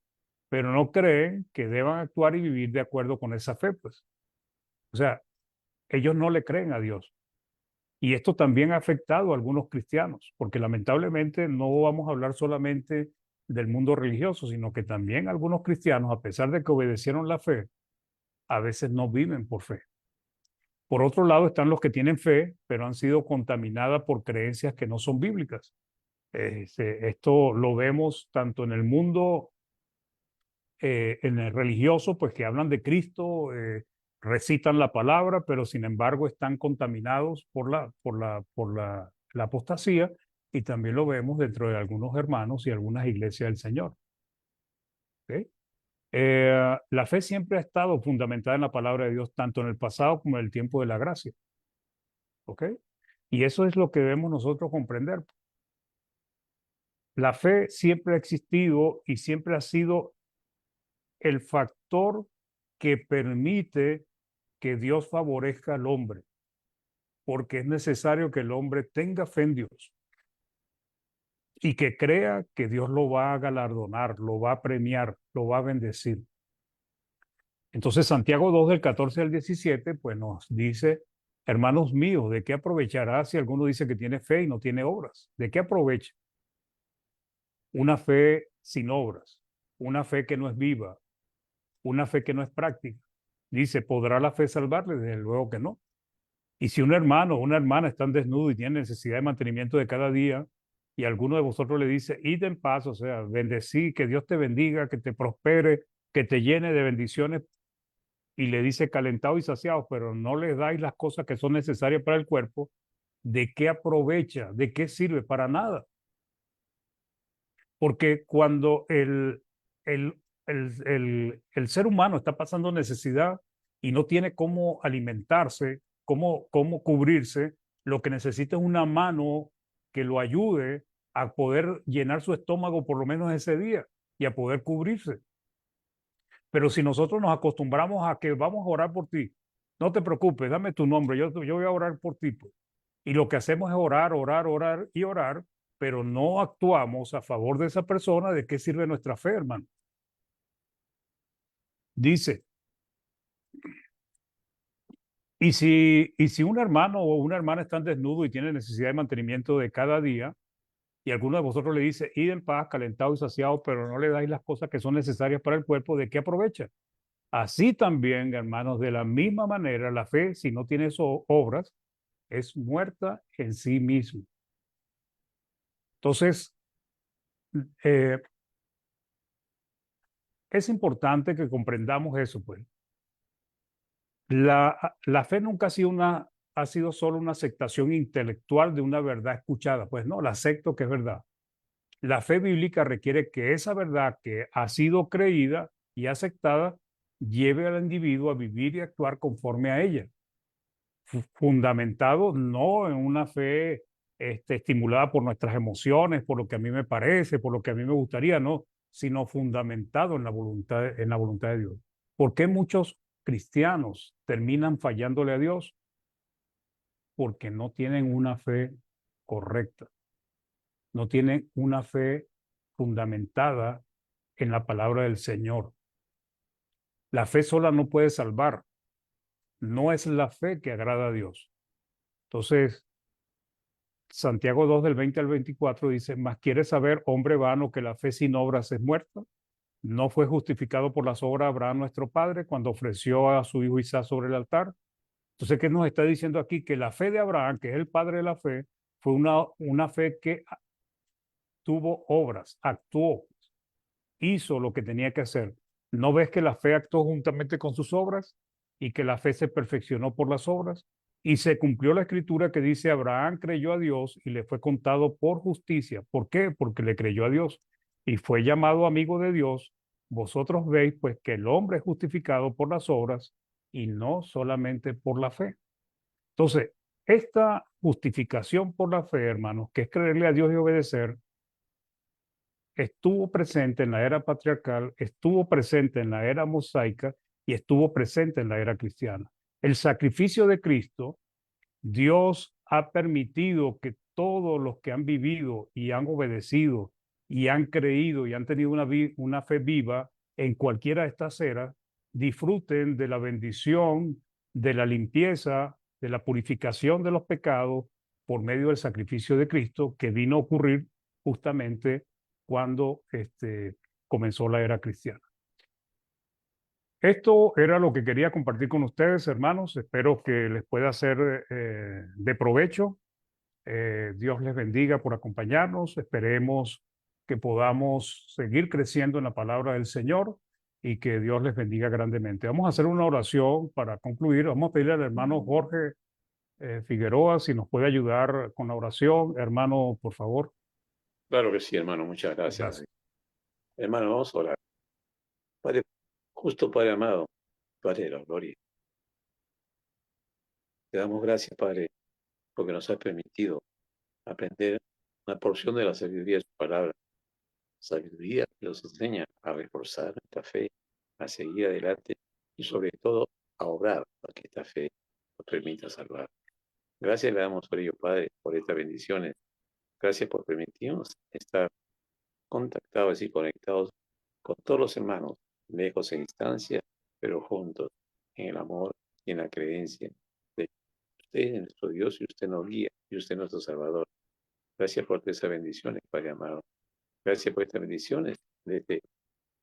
pero no creen que deban actuar y vivir de acuerdo con esa fe, pues. O sea, ellos no le creen a Dios. Y esto también ha afectado a algunos cristianos, porque lamentablemente no vamos a hablar solamente del mundo religioso, sino que también algunos cristianos, a pesar de que obedecieron la fe, a veces no viven por fe. Por otro lado están los que tienen fe, pero han sido contaminadas por creencias que no son bíblicas. Esto lo vemos tanto en el mundo en el religioso, pues que hablan de Cristo, recitan la palabra, pero sin embargo están contaminados por la apostasía, y también lo vemos dentro de algunos hermanos y algunas iglesias del Señor. ¿Okay? La fe siempre ha estado fundamentada en la palabra de Dios, tanto en el pasado como en el tiempo de la gracia. ¿Ok? Y eso es lo que debemos nosotros comprender. La fe siempre ha existido y siempre ha sido el factor que permite que Dios favorezca al hombre, porque es necesario que el hombre tenga fe en Dios y que crea que Dios lo va a galardonar, lo va a premiar, lo va a bendecir. Entonces Santiago 2 del 14 al 17 pues nos dice: hermanos míos, ¿de qué aprovechará si alguno dice que tiene fe y no tiene obras? ¿De qué aprovecha una fe sin obras? Una fe que no es viva, una fe que no es práctica. Dice, ¿podrá la fe salvarle? Desde luego que no. Y si un hermano o una hermana están desnudos y tienen necesidad de mantenimiento de cada día, y alguno de vosotros le dice, id en paz, o sea, bendecí, que Dios te bendiga, que te prospere, que te llene de bendiciones, y le dice calentado y saciado, pero no les dais las cosas que son necesarias para el cuerpo, ¿de qué aprovecha? ¿De qué sirve? Para nada. Porque cuando el ser humano está pasando necesidad y no tiene cómo alimentarse, cómo cubrirse, lo que necesita es una mano que lo ayude a poder llenar su estómago por lo menos ese día y a poder cubrirse. Pero si nosotros nos acostumbramos a que vamos a orar por ti, no te preocupes, dame tu nombre, yo voy a orar por ti, pues. Y lo que hacemos es orar, orar, orar y orar, pero no actuamos a favor de esa persona. ¿De qué sirve nuestra fe, hermano? Dice, y si un hermano o una hermana están desnudos y tienen necesidad de mantenimiento de cada día, y alguno de vosotros le dice, id en paz, calentado y saciado, pero no le dais las cosas que son necesarias para el cuerpo, ¿de qué aprovecha? Así también, hermanos, de la misma manera, la fe, si no tiene obras, es muerta en sí misma. Entonces, es importante que comprendamos eso, pues. La fe nunca ha sido solo una aceptación intelectual de una verdad escuchada. Pues no, la acepto que es verdad. La fe bíblica requiere que esa verdad que ha sido creída y aceptada lleve al individuo a vivir y actuar conforme a ella, fundamentado no en una fe estimulada por nuestras emociones, por lo que a mí me parece, por lo que a mí me gustaría, no, sino fundamentado en la voluntad de Dios. ¿Por qué muchos cristianos terminan fallándole a Dios? Porque no tienen una fe correcta, no tienen una fe fundamentada en la palabra del Señor. La fe sola no puede salvar, no es la fe que agrada a Dios. Entonces, Santiago 2 del 20 al 24 dice, ¿mas quieres saber, hombre vano, que la fe sin obras es muerta? ¿No fue justificado por las obras Abraham nuestro padre cuando ofreció a su hijo Isaac sobre el altar? Entonces, ¿qué nos está diciendo aquí? Que la fe de Abraham, que es el padre de la fe, fue una fe que tuvo obras, actuó, hizo lo que tenía que hacer. ¿No ves que la fe actuó juntamente con sus obras y que la fe se perfeccionó por las obras? Y se cumplió la escritura que dice, Abraham creyó a Dios y le fue contado por justicia. ¿Por qué? Porque le creyó a Dios y fue llamado amigo de Dios. Vosotros veis pues que el hombre es justificado por las obras y no solamente por la fe. Entonces, esta justificación por la fe, hermanos, que es creerle a Dios y obedecer, estuvo presente en la era patriarcal, estuvo presente en la era mosaica y estuvo presente en la era cristiana. El sacrificio de Cristo, Dios ha permitido que todos los que han vivido y han obedecido y han creído y han tenido una fe viva en cualquiera de estas eras, disfruten de la bendición, de la limpieza, de la purificación de los pecados por medio del sacrificio de Cristo que vino a ocurrir justamente cuando comenzó la era cristiana. Esto era lo que quería compartir con ustedes, hermanos. Espero que les pueda ser de provecho. Dios les bendiga por acompañarnos. Esperemos que podamos seguir creciendo en la palabra del Señor y que Dios les bendiga grandemente. Vamos a hacer una oración para concluir. Vamos a pedirle al hermano Jorge Figueroa si nos puede ayudar con la oración. Hermano, por favor. Claro que sí, hermano, muchas gracias. Gracias. Hermano, vamos a orar. Padre, justo Padre amado, Padre de la gloria. Te damos gracias, Padre, porque nos has permitido aprender una porción de la sabiduría de su palabra. Sabiduría que nos enseña a reforzar nuestra fe, a seguir adelante y sobre todo a obrar para que esta fe nos permita salvar. Gracias le damos por ello, Padre, por estas bendiciones. Gracias por permitirnos estar contactados y conectados con todos los hermanos, lejos en distancia, pero juntos en el amor y en la creencia de usted es nuestro Dios y usted nos guía y usted es nuestro Salvador. Gracias por esas bendiciones, Padre amado. Gracias por estas bendiciones de este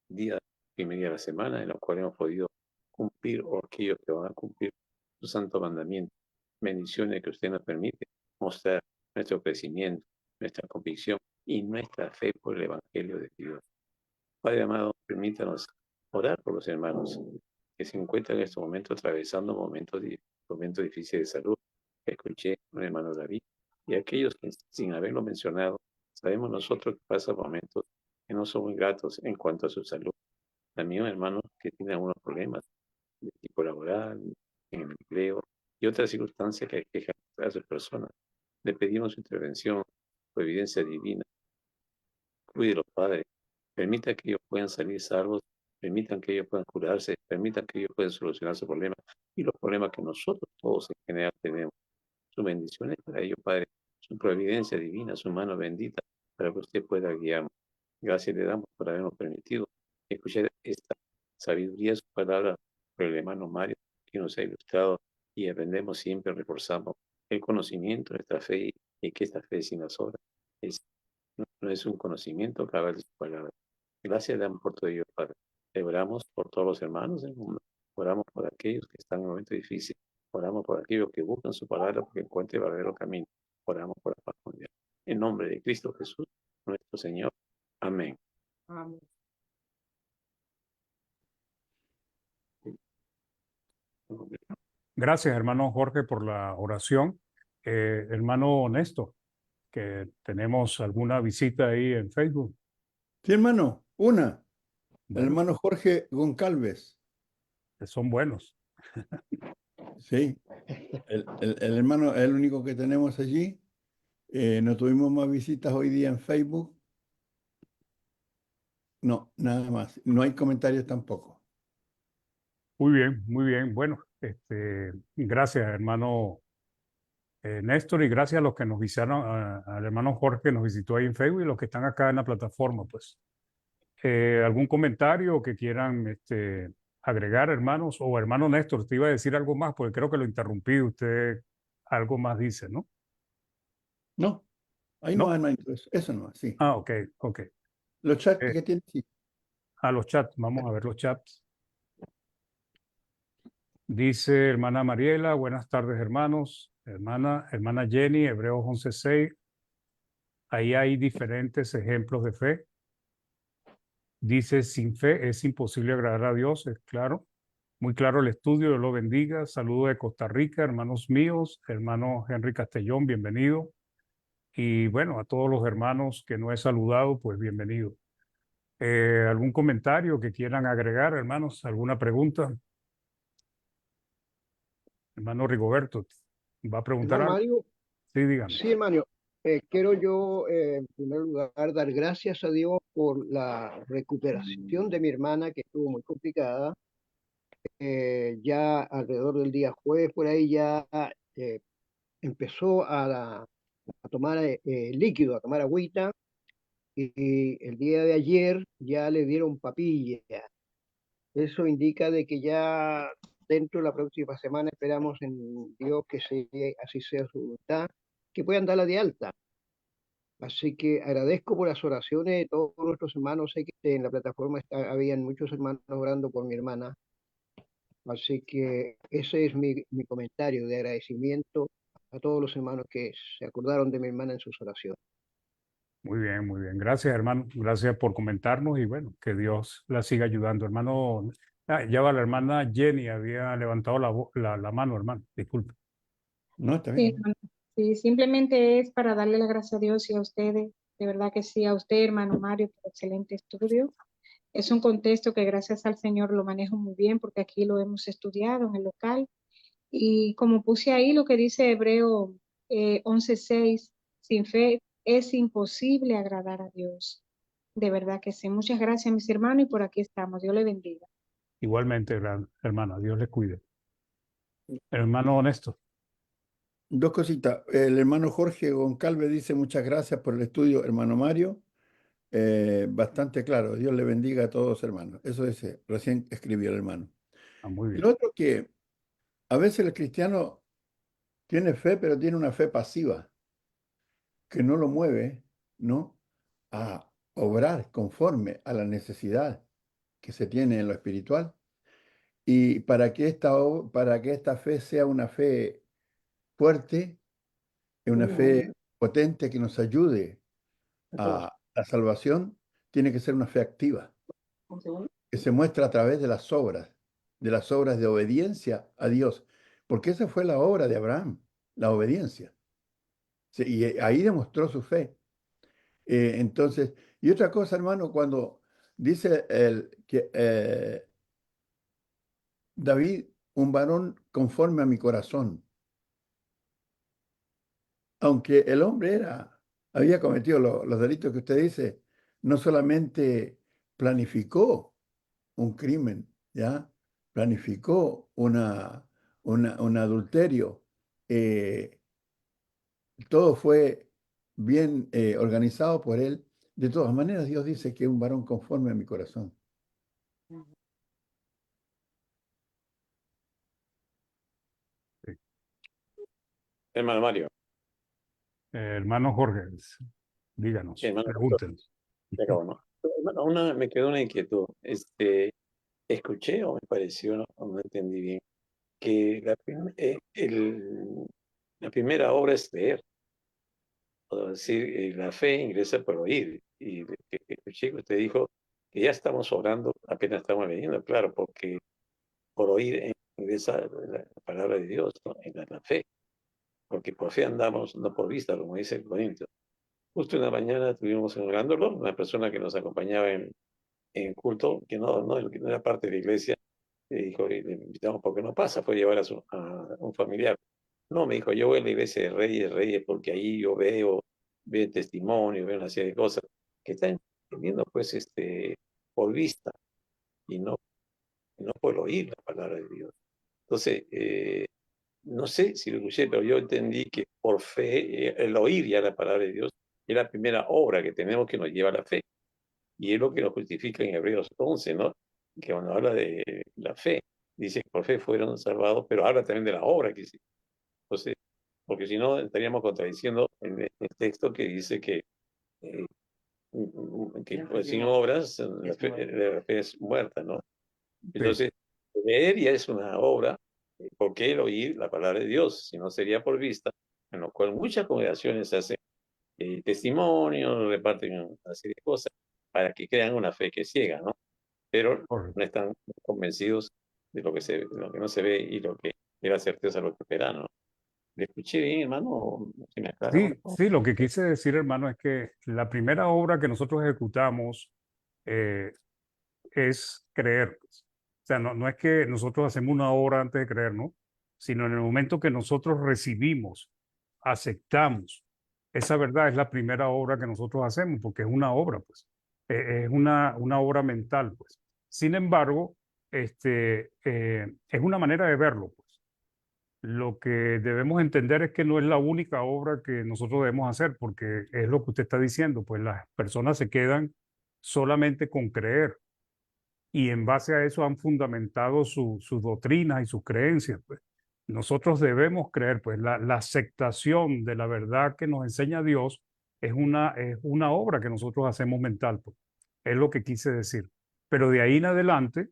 día, primer día de la semana, en los cuales hemos podido cumplir o aquellos que van a cumplir su santo mandamiento. Bendiciones que usted nos permite mostrar nuestro crecimiento, nuestra convicción y nuestra fe por el Evangelio de Dios. Padre amado, permítanos orar por los hermanos que se encuentran en estos momentos atravesando momentos difíciles de salud. Escuché a un hermano David y aquellos que sin haberlo mencionado, sabemos nosotros que pasan momentos que no son muy gratos en cuanto a su salud. También hermanos que tienen algunos problemas de tipo laboral, en el empleo y otras circunstancias que aquejan a sus personas. Le pedimos su intervención, providencia divina. Cuídelos, Padre. Permita que ellos puedan salir salvos, permitan que ellos puedan curarse, permitan que ellos puedan solucionar sus problemas y los problemas que nosotros todos en general tenemos. Sus bendiciones para ellos, Padre, su providencia divina, su mano bendita, para que usted pueda guiarnos. Gracias le damos por habernos permitido escuchar esta sabiduría, su palabra, por el hermano Mario, que nos ha ilustrado y aprendemos siempre, reforzamos el conocimiento de esta fe y que esta fe sin las obras no es un conocimiento cabal de su palabra. Gracias le damos por todo ello, Padre. Oramos por todos los hermanos del mundo. Oramos por aquellos que están en un momento difícil. Oramos por aquellos que buscan su palabra porque encuentren el verdadero camino. Oramos por la paz mundial. En nombre de Cristo Jesús, nuestro Señor. Amén. Amén. Gracias, hermano Jorge, por la oración. Hermano Néstor, que tenemos alguna visita ahí en Facebook. Sí, hermano, una. El Bueno, hermano Jorge Goncalves. que son buenos. Sí. El hermano es el único que tenemos allí. No tuvimos más visitas hoy día en Facebook. No, nada más. No hay comentarios tampoco. Muy bien, muy bien. Bueno, gracias, hermano Néstor, y gracias a los que nos visitaron, al hermano Jorge que nos visitó ahí en Facebook y los que están acá en la plataforma, pues. ¿Algún comentario que quieran agregar, hermanos? O hermano Néstor, te iba a decir algo más, porque creo que lo interrumpí. Usted algo más dice, ¿no? No, ahí ¿No? no hay eso no, sí. Ah, ok, ok. Los chats Eh, que tiene, sí. A los chats, vamos a ver los chats. Dice hermana Mariela, buenas tardes, hermanos. Hermana Jenny, Hebreos 11:6. Ahí hay diferentes ejemplos de fe. Dice, sin fe es imposible agradar a Dios, es claro. Muy claro el estudio, Dios lo bendiga. Saludo de Costa Rica, hermanos míos. Hermano Henry Castellón, bienvenido. Y bueno, a todos los hermanos que no he saludado, pues bienvenido. ¿Algún comentario que quieran agregar, hermanos? ¿Alguna pregunta? hermano Rigoberto, ¿va a preguntar Hermano algo? Mario, Sí, dígame. sí, hermano, quiero yo en primer lugar dar gracias a Dios por la recuperación de mi hermana que estuvo muy complicada. Ya alrededor del día jueves por ahí ya eh, empezó a tomar líquido, a tomar agüita y el día de ayer ya le dieron papilla. Eso indica de que ya dentro de la próxima semana esperamos en Dios que así sea su voluntad, que puedan darla de alta. Así que agradezco por las oraciones de todos nuestros hermanos. Sé que en la plataforma habían muchos hermanos orando por mi hermana. Así que ese es mi comentario de agradecimiento a todos los hermanos que se acordaron de mi hermana en sus oraciones. Muy bien, muy bien. Gracias, hermano. Gracias por comentarnos y bueno, que Dios la siga ayudando. Hermano, ya va la hermana Jenny, había levantado la mano, hermano. Disculpe. No, está Sí, bien. hermano. Sí, simplemente es para darle la gracia a Dios y a ustedes, de verdad que sí, a usted, hermano Mario, por excelente estudio. Es un contexto que gracias al Señor lo manejo muy bien porque aquí lo hemos estudiado en el local. Y como puse ahí lo que dice Hebreo 11:6, sin fe es imposible agradar a Dios. De verdad que sí. Muchas gracias, mis hermanos, y por aquí estamos. Dios le bendiga. Igualmente, hermana, Dios le cuide. Hermano honesto. Dos cositas. El hermano Jorge Goncalves dice muchas gracias por el estudio, hermano Mario. Bastante claro. Dios le bendiga a todos, hermanos. Eso dice, recién escribió el hermano. Muy Y bien. lo otro que a veces el cristiano tiene fe, pero tiene una fe pasiva, que no lo mueve, ¿no? A obrar conforme a la necesidad que se tiene en lo espiritual. Y para que esta fe sea una fe fuerte, una fe potente que nos ayude a la salvación, tiene que ser una fe activa, que se muestra a través de las obras de obediencia a Dios, porque esa fue la obra de Abraham, la obediencia. Sí, y ahí demostró su fe. Entonces, y otra cosa, hermano, cuando dice que David, un varón conforme a mi corazón, aunque el hombre había cometido los delitos que usted dice, no solamente planificó un crimen, ¿ya? Planificó un adulterio. eh, Todo fue bien organizado por él. De todas maneras, Dios dice que es un varón conforme a mi corazón. Sí. Hermano Mario, Hermano Jorge, díganos, hermano, pregúntenos. ya acabó, ¿no? Hermano, me quedó una inquietud. Escuché o me pareció, no entendí bien, que la primera obra es leer. O decir, la fe ingresa por oír. Y escuché que usted dijo que ya estamos orando, apenas estamos leyendo, claro, porque por oír ingresa la palabra de Dios, ¿no? En la fe. Porque por fe andamos, no por vista, como dice el Corinto. Justo una mañana estuvimos orándolo, una persona que nos acompañaba en culto, que no era parte de la iglesia, dijo, le invitamos porque no pasa, fue llevar a un familiar. No, me dijo, yo voy a la iglesia de Reyes, porque ahí yo veo testimonio, veo una serie de cosas que están entendiendo, pues, por vista y no por oír la palabra de Dios. Entonces, no sé si lo escuché, pero yo entendí que por fe, el oír ya la palabra de Dios es la primera obra que tenemos que nos lleva a la fe. Y es lo que nos justifica en Hebreos 11, ¿no? Que cuando habla de la fe, dice que por fe fueron salvados, pero habla también de la obra que hicieron. Entonces, porque si no, estaríamos contradiciendo en el texto que dice eh, que pues, sin obras la fe es muerta, ¿no? Sí, Entonces, leer ya es una obra, ¿por qué el oír la palabra de Dios? Si no sería por vista, en lo cual muchas congregaciones hacen testimonios, reparten una serie de cosas para que crean una fe que es ciega, ¿no? Pero correcto. no están convencidos de lo que no se ve y lo que es la certeza de lo que espera, ¿no? ¿Le escuché bien, hermano? ¿Se me aclara, por Sí, favor? sí, lo que quise decir, hermano, es que la primera obra que nosotros ejecutamos eh, es creer, pues. O sea, no es que nosotros hacemos una obra antes de creer, ¿no? sino en el momento que nosotros recibimos, aceptamos. Esa verdad es la primera obra que nosotros hacemos, porque es una obra, pues. Es una obra mental, pues. Sin embargo, es una manera de verlo, pues. Lo que debemos entender es que no es la única obra que nosotros debemos hacer, porque es lo que usted está diciendo, pues las personas se quedan solamente con creer y en base a eso han fundamentado sus doctrinas y sus creencias, pues. Nosotros debemos creer, pues la aceptación de la verdad que nos enseña Dios es una obra que nosotros hacemos mental, pues. Es lo que quise decir. Pero de ahí en adelante,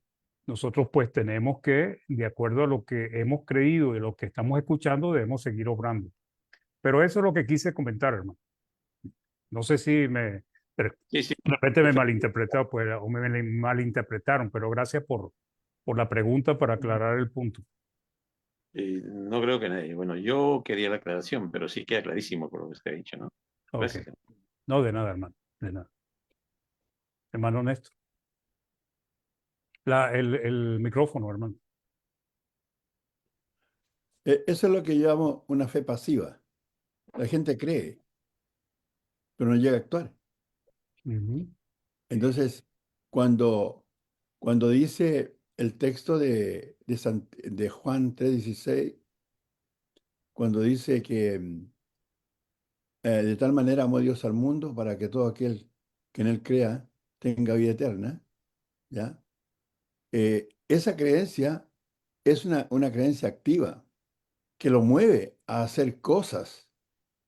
nosotros pues tenemos que, de acuerdo a lo que hemos creído y lo que estamos escuchando, debemos seguir obrando. Pero eso es lo que quise comentar, hermano. No sé si Sí, sí, de repente me perfecto. malinterpretó, pues, o me malinterpretaron, pero gracias por la pregunta para aclarar el punto. No creo que nadie. Bueno, yo quería la aclaración, pero sí queda clarísimo por lo que usted ha dicho, ¿no? Ok. Gracias. No, de nada, hermano. De nada. Hermano Néstor. El micrófono, hermano. Eso es lo que yo llamo una fe pasiva. La gente cree, pero no llega a actuar. Ujú, Entonces, cuando dice el texto de Juan 3:16, cuando dice que de tal manera amó Dios al mundo para que todo aquel que en él crea tenga vida eterna, ¿ya? Esa creencia es una creencia activa que lo mueve a hacer cosas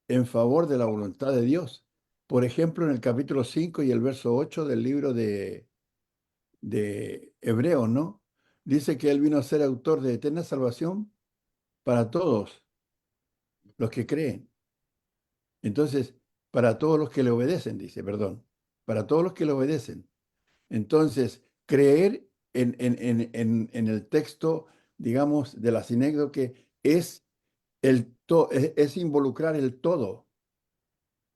en favor de la voluntad de Dios. Por ejemplo, en el capítulo 5 y el verso 8 del libro de Hebreos, ¿no? Dice que Él vino a ser autor de eterna salvación para todos los que creen. Entonces, para todos los que le obedecen, dice, perdón, para todos los que le obedecen. Entonces, creer en el texto, digamos, de la sinécdoque es, es involucrar el todo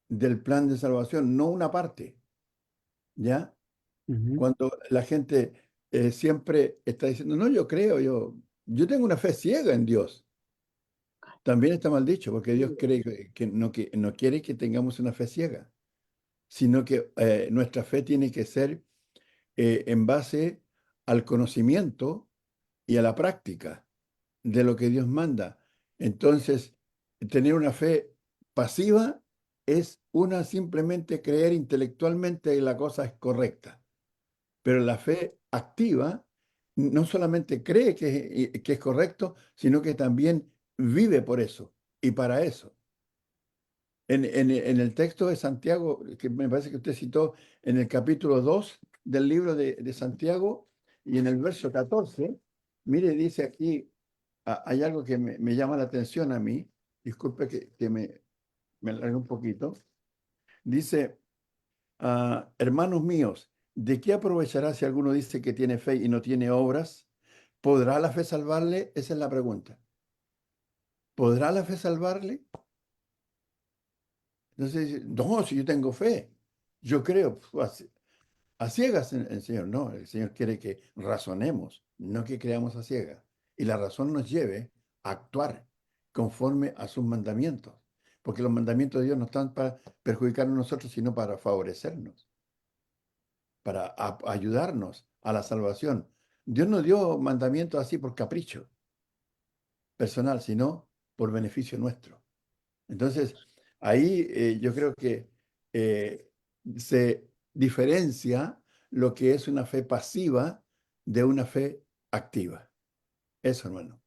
del plan de salvación, no una parte, ¿ya? ujú, Cuando la gente siempre está diciendo, no, yo creo, yo tengo una fe ciega en Dios. También está mal dicho, porque Dios cree que no quiere que tengamos una fe ciega, sino que nuestra fe tiene que ser en base al conocimiento y a la práctica de lo que Dios manda. Entonces, tener una fe pasiva es una simplemente creer intelectualmente que la cosa es correcta. Pero la fe activa no solamente cree que es correcto, sino que también vive por eso y para eso. En el texto de Santiago, que me parece que usted citó en el capítulo 2 del libro de Santiago y en el verso 14, mire, dice aquí, hay algo que me llama la atención a mí, disculpe que me alargue un poquito, dice, hermanos míos, ¿de qué aprovechará si alguno dice que tiene fe y no tiene obras? ¿Podrá la fe salvarle? Esa es la pregunta. ¿Podrá la fe salvarle? Entonces, no, si yo tengo fe, yo creo, a ciegas en el Señor. No, el Señor quiere que razonemos, no que creamos a ciegas. Y la razón nos lleve a actuar conforme a sus mandamientos. Porque los mandamientos de Dios no están para perjudicarnos a nosotros, sino para favorecernos, para ayudarnos a la salvación. Dios no dio mandamientos así por capricho personal, sino por beneficio nuestro. Entonces, ahí yo creo que eh, se diferencia lo que es una fe pasiva de una fe activa. Eso, hermano.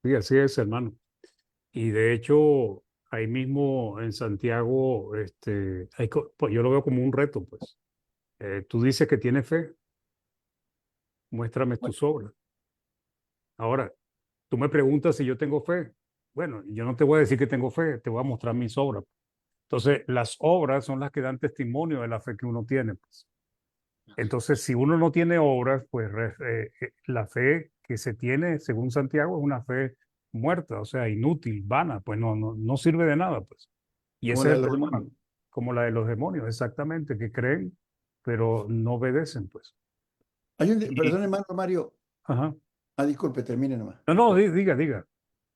sí, así es, hermano. Y de hecho, ahí mismo en Santiago, pues yo lo veo como un reto, pues. Tú dices que tienes fe, muéstrame tus obras. Ahora, tú me preguntas si yo tengo fe. Bueno, yo no te voy a decir que tengo fe, te voy a mostrar mis obras. Entonces, las obras son las que dan testimonio de la fe que uno tiene, pues. Entonces, si uno no tiene obras, pues la fe que se tiene, según Santiago, es una fe muerta, o sea, inútil, vana, pues no sirve de nada, pues. Y Como ese la es de el los problema, demonios. como la de los demonios, exactamente, que creen, pero no obedecen, pues. Hay Y, perdón, hermano Mario, ajá, Disculpe, termine nomás. No, diga.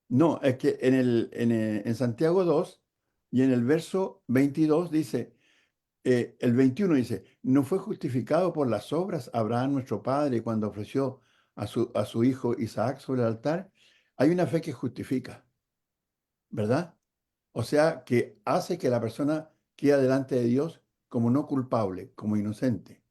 No, es que en Santiago 2 y en el verso 22 dice, el 21 dice, ¿no fue justificado por las obras Abraham nuestro padre cuando ofreció a su hijo Isaac sobre el altar? Hay una fe que justifica, ¿verdad? O sea, que hace que la persona quede delante de Dios como no culpable, como inocente.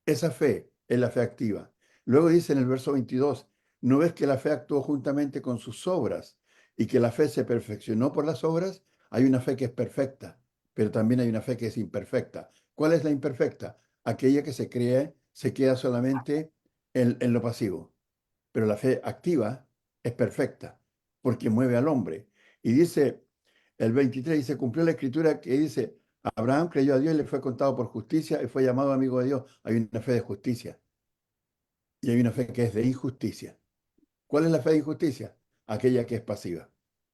Esa fe es la fe activa. Luego dice en el verso 22, ¿no ves que la fe actuó juntamente con sus obras y que la fe se perfeccionó por las obras? Hay una fe que es perfecta, pero también hay una fe que es imperfecta. ¿Cuál es la imperfecta? Aquella que se cree, se queda solamente en lo pasivo. Pero la fe activa es perfecta porque mueve al hombre. Y dice el 23, dice, cumplió la escritura que dice, Abraham creyó a Dios y le fue contado por justicia y fue llamado amigo de Dios. Hay una fe de justicia y hay una fe que es de injusticia. ¿Cuál es la fe de injusticia? Aquella que es pasiva,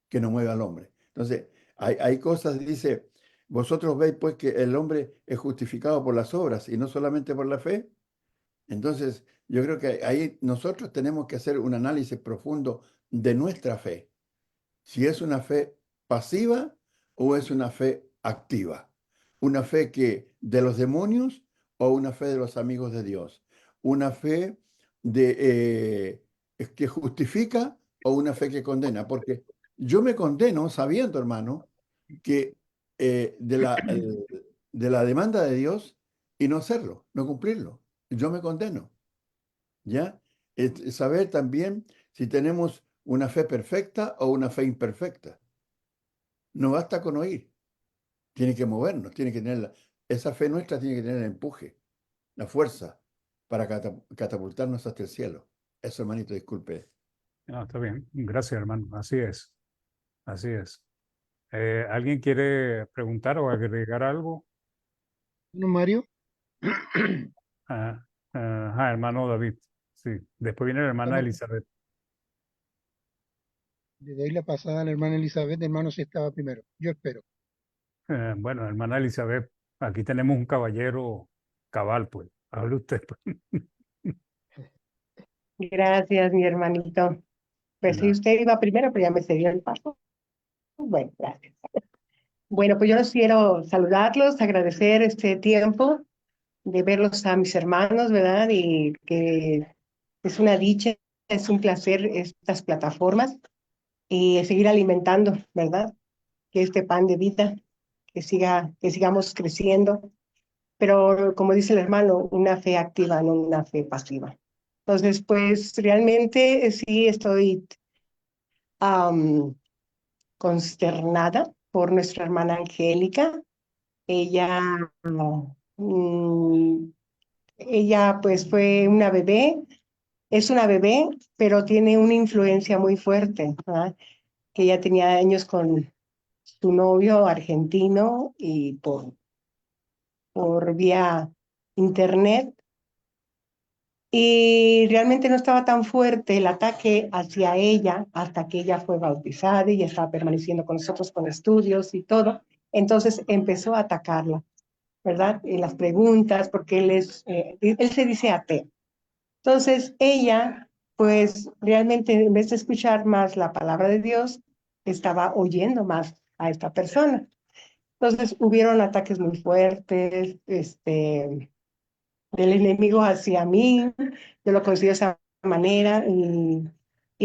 que no mueve al hombre. Entonces, hay cosas, dice, vosotros veis pues que el hombre es justificado por las obras y no solamente por la fe. Entonces, yo creo que ahí nosotros tenemos que hacer un análisis profundo de nuestra fe. Si es una fe pasiva o es una fe activa. Una fe que de los demonios o una fe de los amigos de Dios. Una fe que justifica o una fe que condena. Porque yo me condeno sabiendo, hermano, que de la demanda de Dios y no hacerlo, no cumplirlo. Yo me condeno. ¿Ya? Es saber también si tenemos una fe perfecta o una fe imperfecta. No basta con oír, tiene que movernos, tiene que tener esa fe nuestra tiene que tener el empuje, la fuerza para catapultarnos hasta el cielo. Eso, hermanito, disculpe. No, está bien. Gracias, hermano. Así es. Así es. ¿Alguien quiere preguntar o agregar algo? Bueno, Mario, Ah, hermano David. Sí. Después viene la hermana bueno, Elizabeth. le doy la pasada a la hermana Elizabeth, hermano, si estaba primero. Yo espero. Bueno, hermana Elizabeth, aquí tenemos un caballero cabal, pues. Hable usted, pues. Gracias, mi hermanito. De Pues sí, nada. usted iba primero, pero ya me cedió el paso. Bueno, gracias. Bueno, pues yo los quiero saludarlos, agradecer este tiempo de verlos a mis hermanos, ¿verdad? Y que es una dicha, es un placer estas plataformas y seguir alimentando, ¿verdad? Que este pan de vida, que sigamos creciendo, pero como dice el hermano, una fe activa, no una fe pasiva. Entonces, pues realmente sí estoy consternada por nuestra hermana Angélica. Ella, mm, ella pues fue una bebé, es una bebé, pero tiene una influencia muy fuerte, ¿verdad? Que ella tenía años con su novio argentino y por vía internet. Y realmente no estaba tan fuerte el ataque hacia ella hasta que ella fue bautizada y ya estaba permaneciendo con nosotros con estudios y todo. Entonces empezó a atacarla, ¿verdad? En las preguntas, porque él se dice ateo. Entonces ella, pues realmente en vez de escuchar más la palabra de Dios, estaba oyendo más a esta persona. Entonces hubieron ataques muy fuertes, del enemigo hacia mí, yo lo considero de esa manera,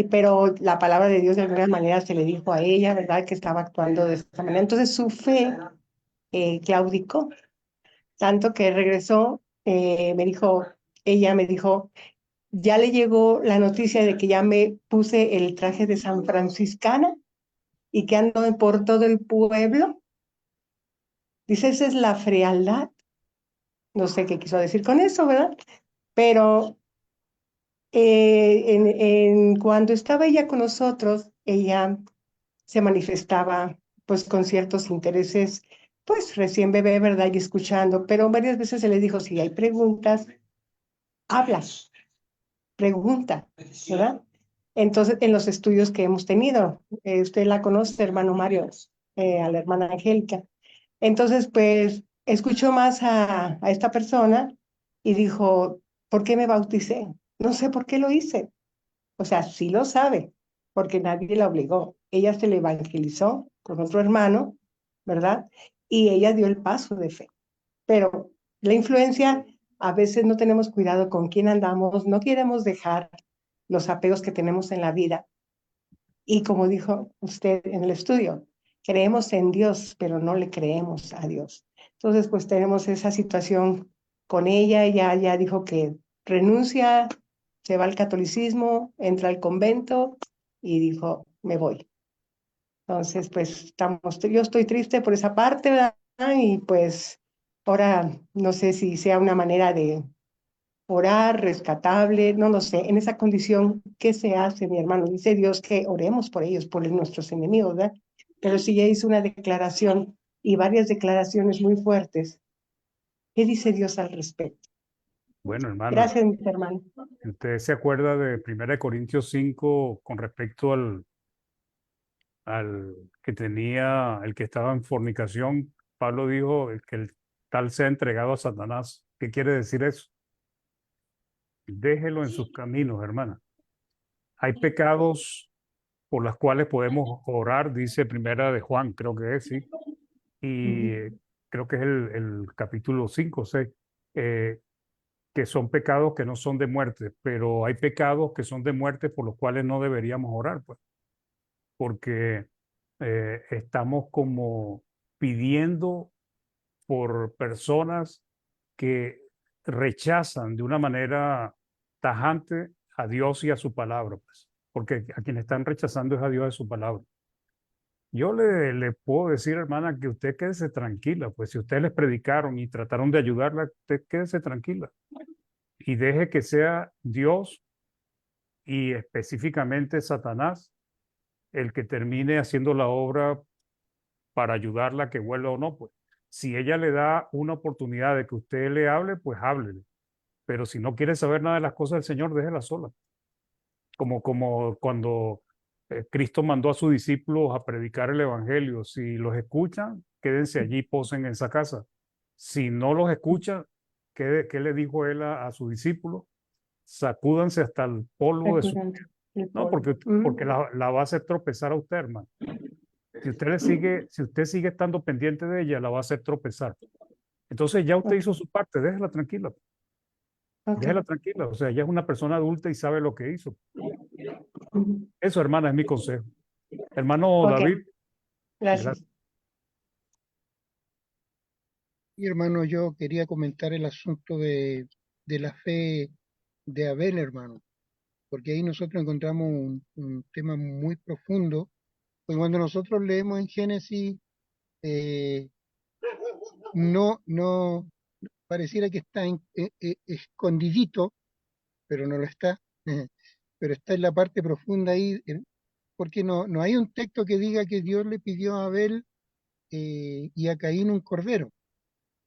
pero la palabra de Dios de alguna manera se le dijo a ella, ¿verdad? Que estaba actuando de esta manera. Entonces su fe claudicó, tanto que regresó, ella me dijo, ya le llegó la noticia de que ya me puse el traje de San Franciscana y que ando por todo el pueblo. Dice, esa es la frialdad. No sé qué quiso decir con eso, ¿verdad? Pero cuando estaba ella con nosotros, ella se manifestaba pues con ciertos intereses, pues recién bebé, ¿verdad? Y escuchando, pero varias veces se le dijo, si hay preguntas, habla, pregunta, ¿verdad? Entonces, en los estudios que hemos tenido, usted la conoce, hermano Mario, a la hermana Angélica. Entonces, pues, escuchó más a esta persona y dijo, ¿por qué me bauticé? No sé por qué lo hice. O sea, sí lo sabe, porque nadie la obligó. Ella se le evangelizó con otro hermano, ¿verdad? Y ella dio el paso de fe. Pero la influencia, a veces no tenemos cuidado con quién andamos, no queremos dejar los apegos que tenemos en la vida. Y como dijo usted en el estudio, creemos en Dios, pero no le creemos a Dios. Entonces, pues tenemos esa situación con ella. Ella ya dijo que renuncia, se va al catolicismo, entra al convento y dijo, me voy. Entonces, pues yo estoy triste por esa parte, ¿verdad? Y pues ahora no sé si sea una manera de orar, rescatable, no lo sé. En esa condición, ¿qué se hace, mi hermano? Dice Dios que oremos por ellos, por nuestros enemigos, ¿verdad? Pero si ella hizo una declaración y varias declaraciones muy fuertes, ¿qué dice Dios al respecto? Bueno, hermana, Gracias, mi hermano. usted se acuerda de 1 Corintios 5 con respecto al que tenía, el que estaba en fornicación. Pablo dijo que el tal sea entregado a Satanás. ¿Qué quiere decir eso? Déjelo en sus caminos, hermana. Hay pecados por los cuales podemos orar, dice Primera de Juan, creo que es, sí. Y creo que es el capítulo 5 o 6, que son pecados que no son de muerte, pero hay pecados que son de muerte por los cuales no deberíamos orar, pues, porque estamos como pidiendo por personas que rechazan de una manera tajante a Dios y a su palabra, pues, porque a quien están rechazando es a Dios y a su palabra. Yo le puedo decir, hermana, que usted quédese tranquila, pues si ustedes les predicaron y trataron de ayudarla, usted quédese tranquila y deje que sea Dios y específicamente Satanás el que termine haciendo la obra para ayudarla, que vuelva o no, pues. Si ella le da una oportunidad de que usted le hable, pues háblele. Pero si no quiere saber nada de las cosas del Señor, déjela sola. Como cuando Cristo mandó a sus discípulos a predicar el Evangelio. Si los escuchan, quédense allí, posen en esa casa. Si no los escuchan, ¿qué le dijo él a sus discípulos? Sacúdanse hasta el polvo de su... Recurrente, el No, polvo. porque la va a hacer tropezar a usted, hermano. Si usted sigue estando pendiente de ella, la va a hacer tropezar. Entonces ya usted Ok, hizo su parte, déjela tranquila. ok. Déjela tranquila. O sea, ella es una persona adulta y sabe lo que hizo. Ujú. Eso, hermana, es mi consejo. Hermano Ok, David, gracias. gracias. Y hermano, yo quería comentar el asunto de la fe de Abel, hermano, porque ahí nosotros encontramos un tema muy profundo. Pues cuando nosotros leemos en Génesis, eh, no pareciera que está escondidito, pero no lo está. Pero está en la parte profunda ahí, porque no hay un texto que diga que Dios le pidió a Abel y a Caín un cordero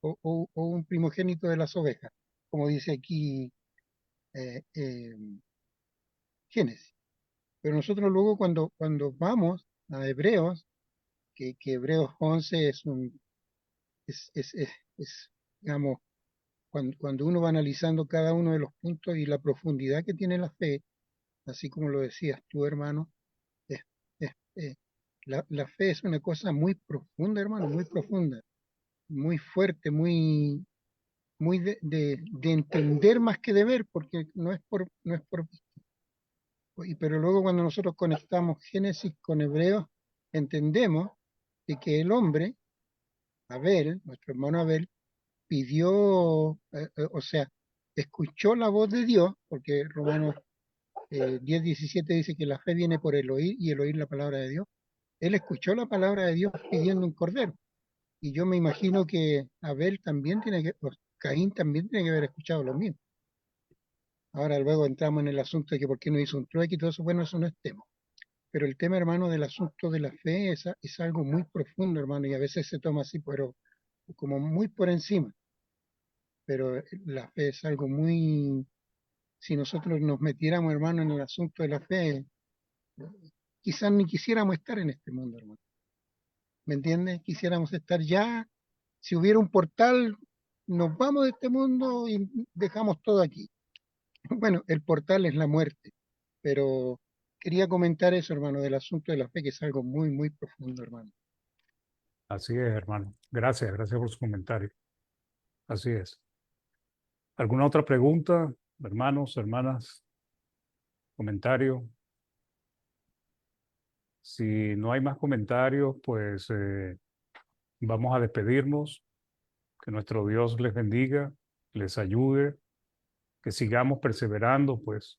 o un primogénito de las ovejas, como dice aquí eh, eh, Génesis. Pero nosotros luego cuando vamos a Hebreos, que Hebreos 11 es, digamos, cuando uno va analizando cada uno de los puntos y la profundidad que tiene la fe, así como lo decías tú, hermano, es, es, la fe es una cosa muy profunda, hermano, muy profunda, muy fuerte, muy de entender más que de ver, porque no es por pero luego cuando nosotros conectamos Génesis con Hebreos, entendemos que el hombre, Abel, nuestro hermano Abel, pidió, o sea, escuchó la voz de Dios, porque Romanos 10:17 dice que la fe viene por el oír y el oír la palabra de Dios. Él escuchó la palabra de Dios pidiendo un cordero. Y yo me imagino que Abel también Caín también tiene que haber escuchado lo mismo. Ahora luego entramos en el asunto de que por qué no hizo un trueque y todo eso, bueno, eso no es tema. Pero el tema, hermano, del asunto de la fe es algo muy profundo, hermano, y a veces se toma así, pero como muy por encima. Pero la fe es algo muy, si nosotros nos metiéramos, hermano, en el asunto de la fe, quizás ni quisiéramos estar en este mundo, hermano. ¿Me entiendes? Quisiéramos estar ya, si hubiera un portal, nos vamos de este mundo y dejamos todo aquí. Bueno, el portal es la muerte, pero quería comentar eso, hermano, del asunto de la fe, que es algo muy, muy profundo, hermano. Así es, hermano. Gracias, gracias por su comentario. Así es. ¿Alguna otra pregunta, hermanos, hermanas? ¿Comentario? Si no hay más comentarios, pues vamos a despedirnos. Que nuestro Dios les bendiga, les ayude, que sigamos perseverando, pues,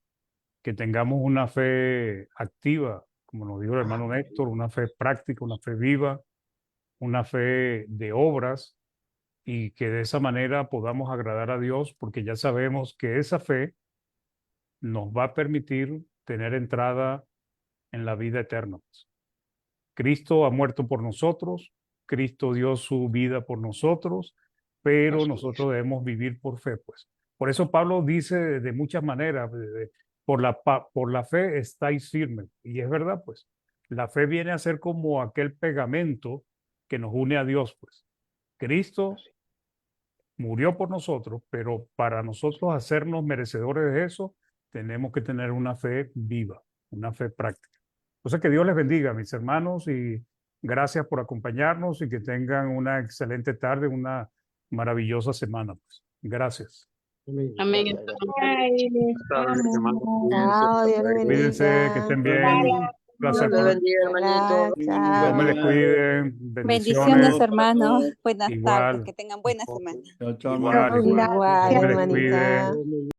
que tengamos una fe activa, como nos dijo el hermano Néstor, una fe práctica, una fe viva, una fe de obras, y que de esa manera podamos agradar a Dios, porque ya sabemos que esa fe nos va a permitir tener entrada en la vida eterna. Cristo ha muerto por nosotros, Cristo dio su vida por nosotros, pero Así nosotros debemos vivir por fe, pues. Por eso Pablo dice de muchas maneras, por la fe estáis firmes. Y es verdad, pues. La fe viene a ser como aquel pegamento que nos une a Dios, pues. Cristo Así. murió por nosotros, pero para nosotros hacernos merecedores de eso, tenemos que tener una fe viva, una fe práctica. Entonces, que Dios les bendiga, mis hermanos, y gracias por acompañarnos y que tengan una excelente tarde, una maravillosa semana, pues. Gracias. Amén. Amén. Gracias, gracias. Ay, les amo. Chao, Dios les Cuídense, que bendiga. estén bien. Un placer. Dios le bendiga, hermanito. No me Chao. descuiden. Bendiciones, Bendiciones. hermanos. Buenas tardes. Igual. Que tengan buena semana. Chao, chao, Igual, hermano. igual. Igual, No me hermanita. descuiden.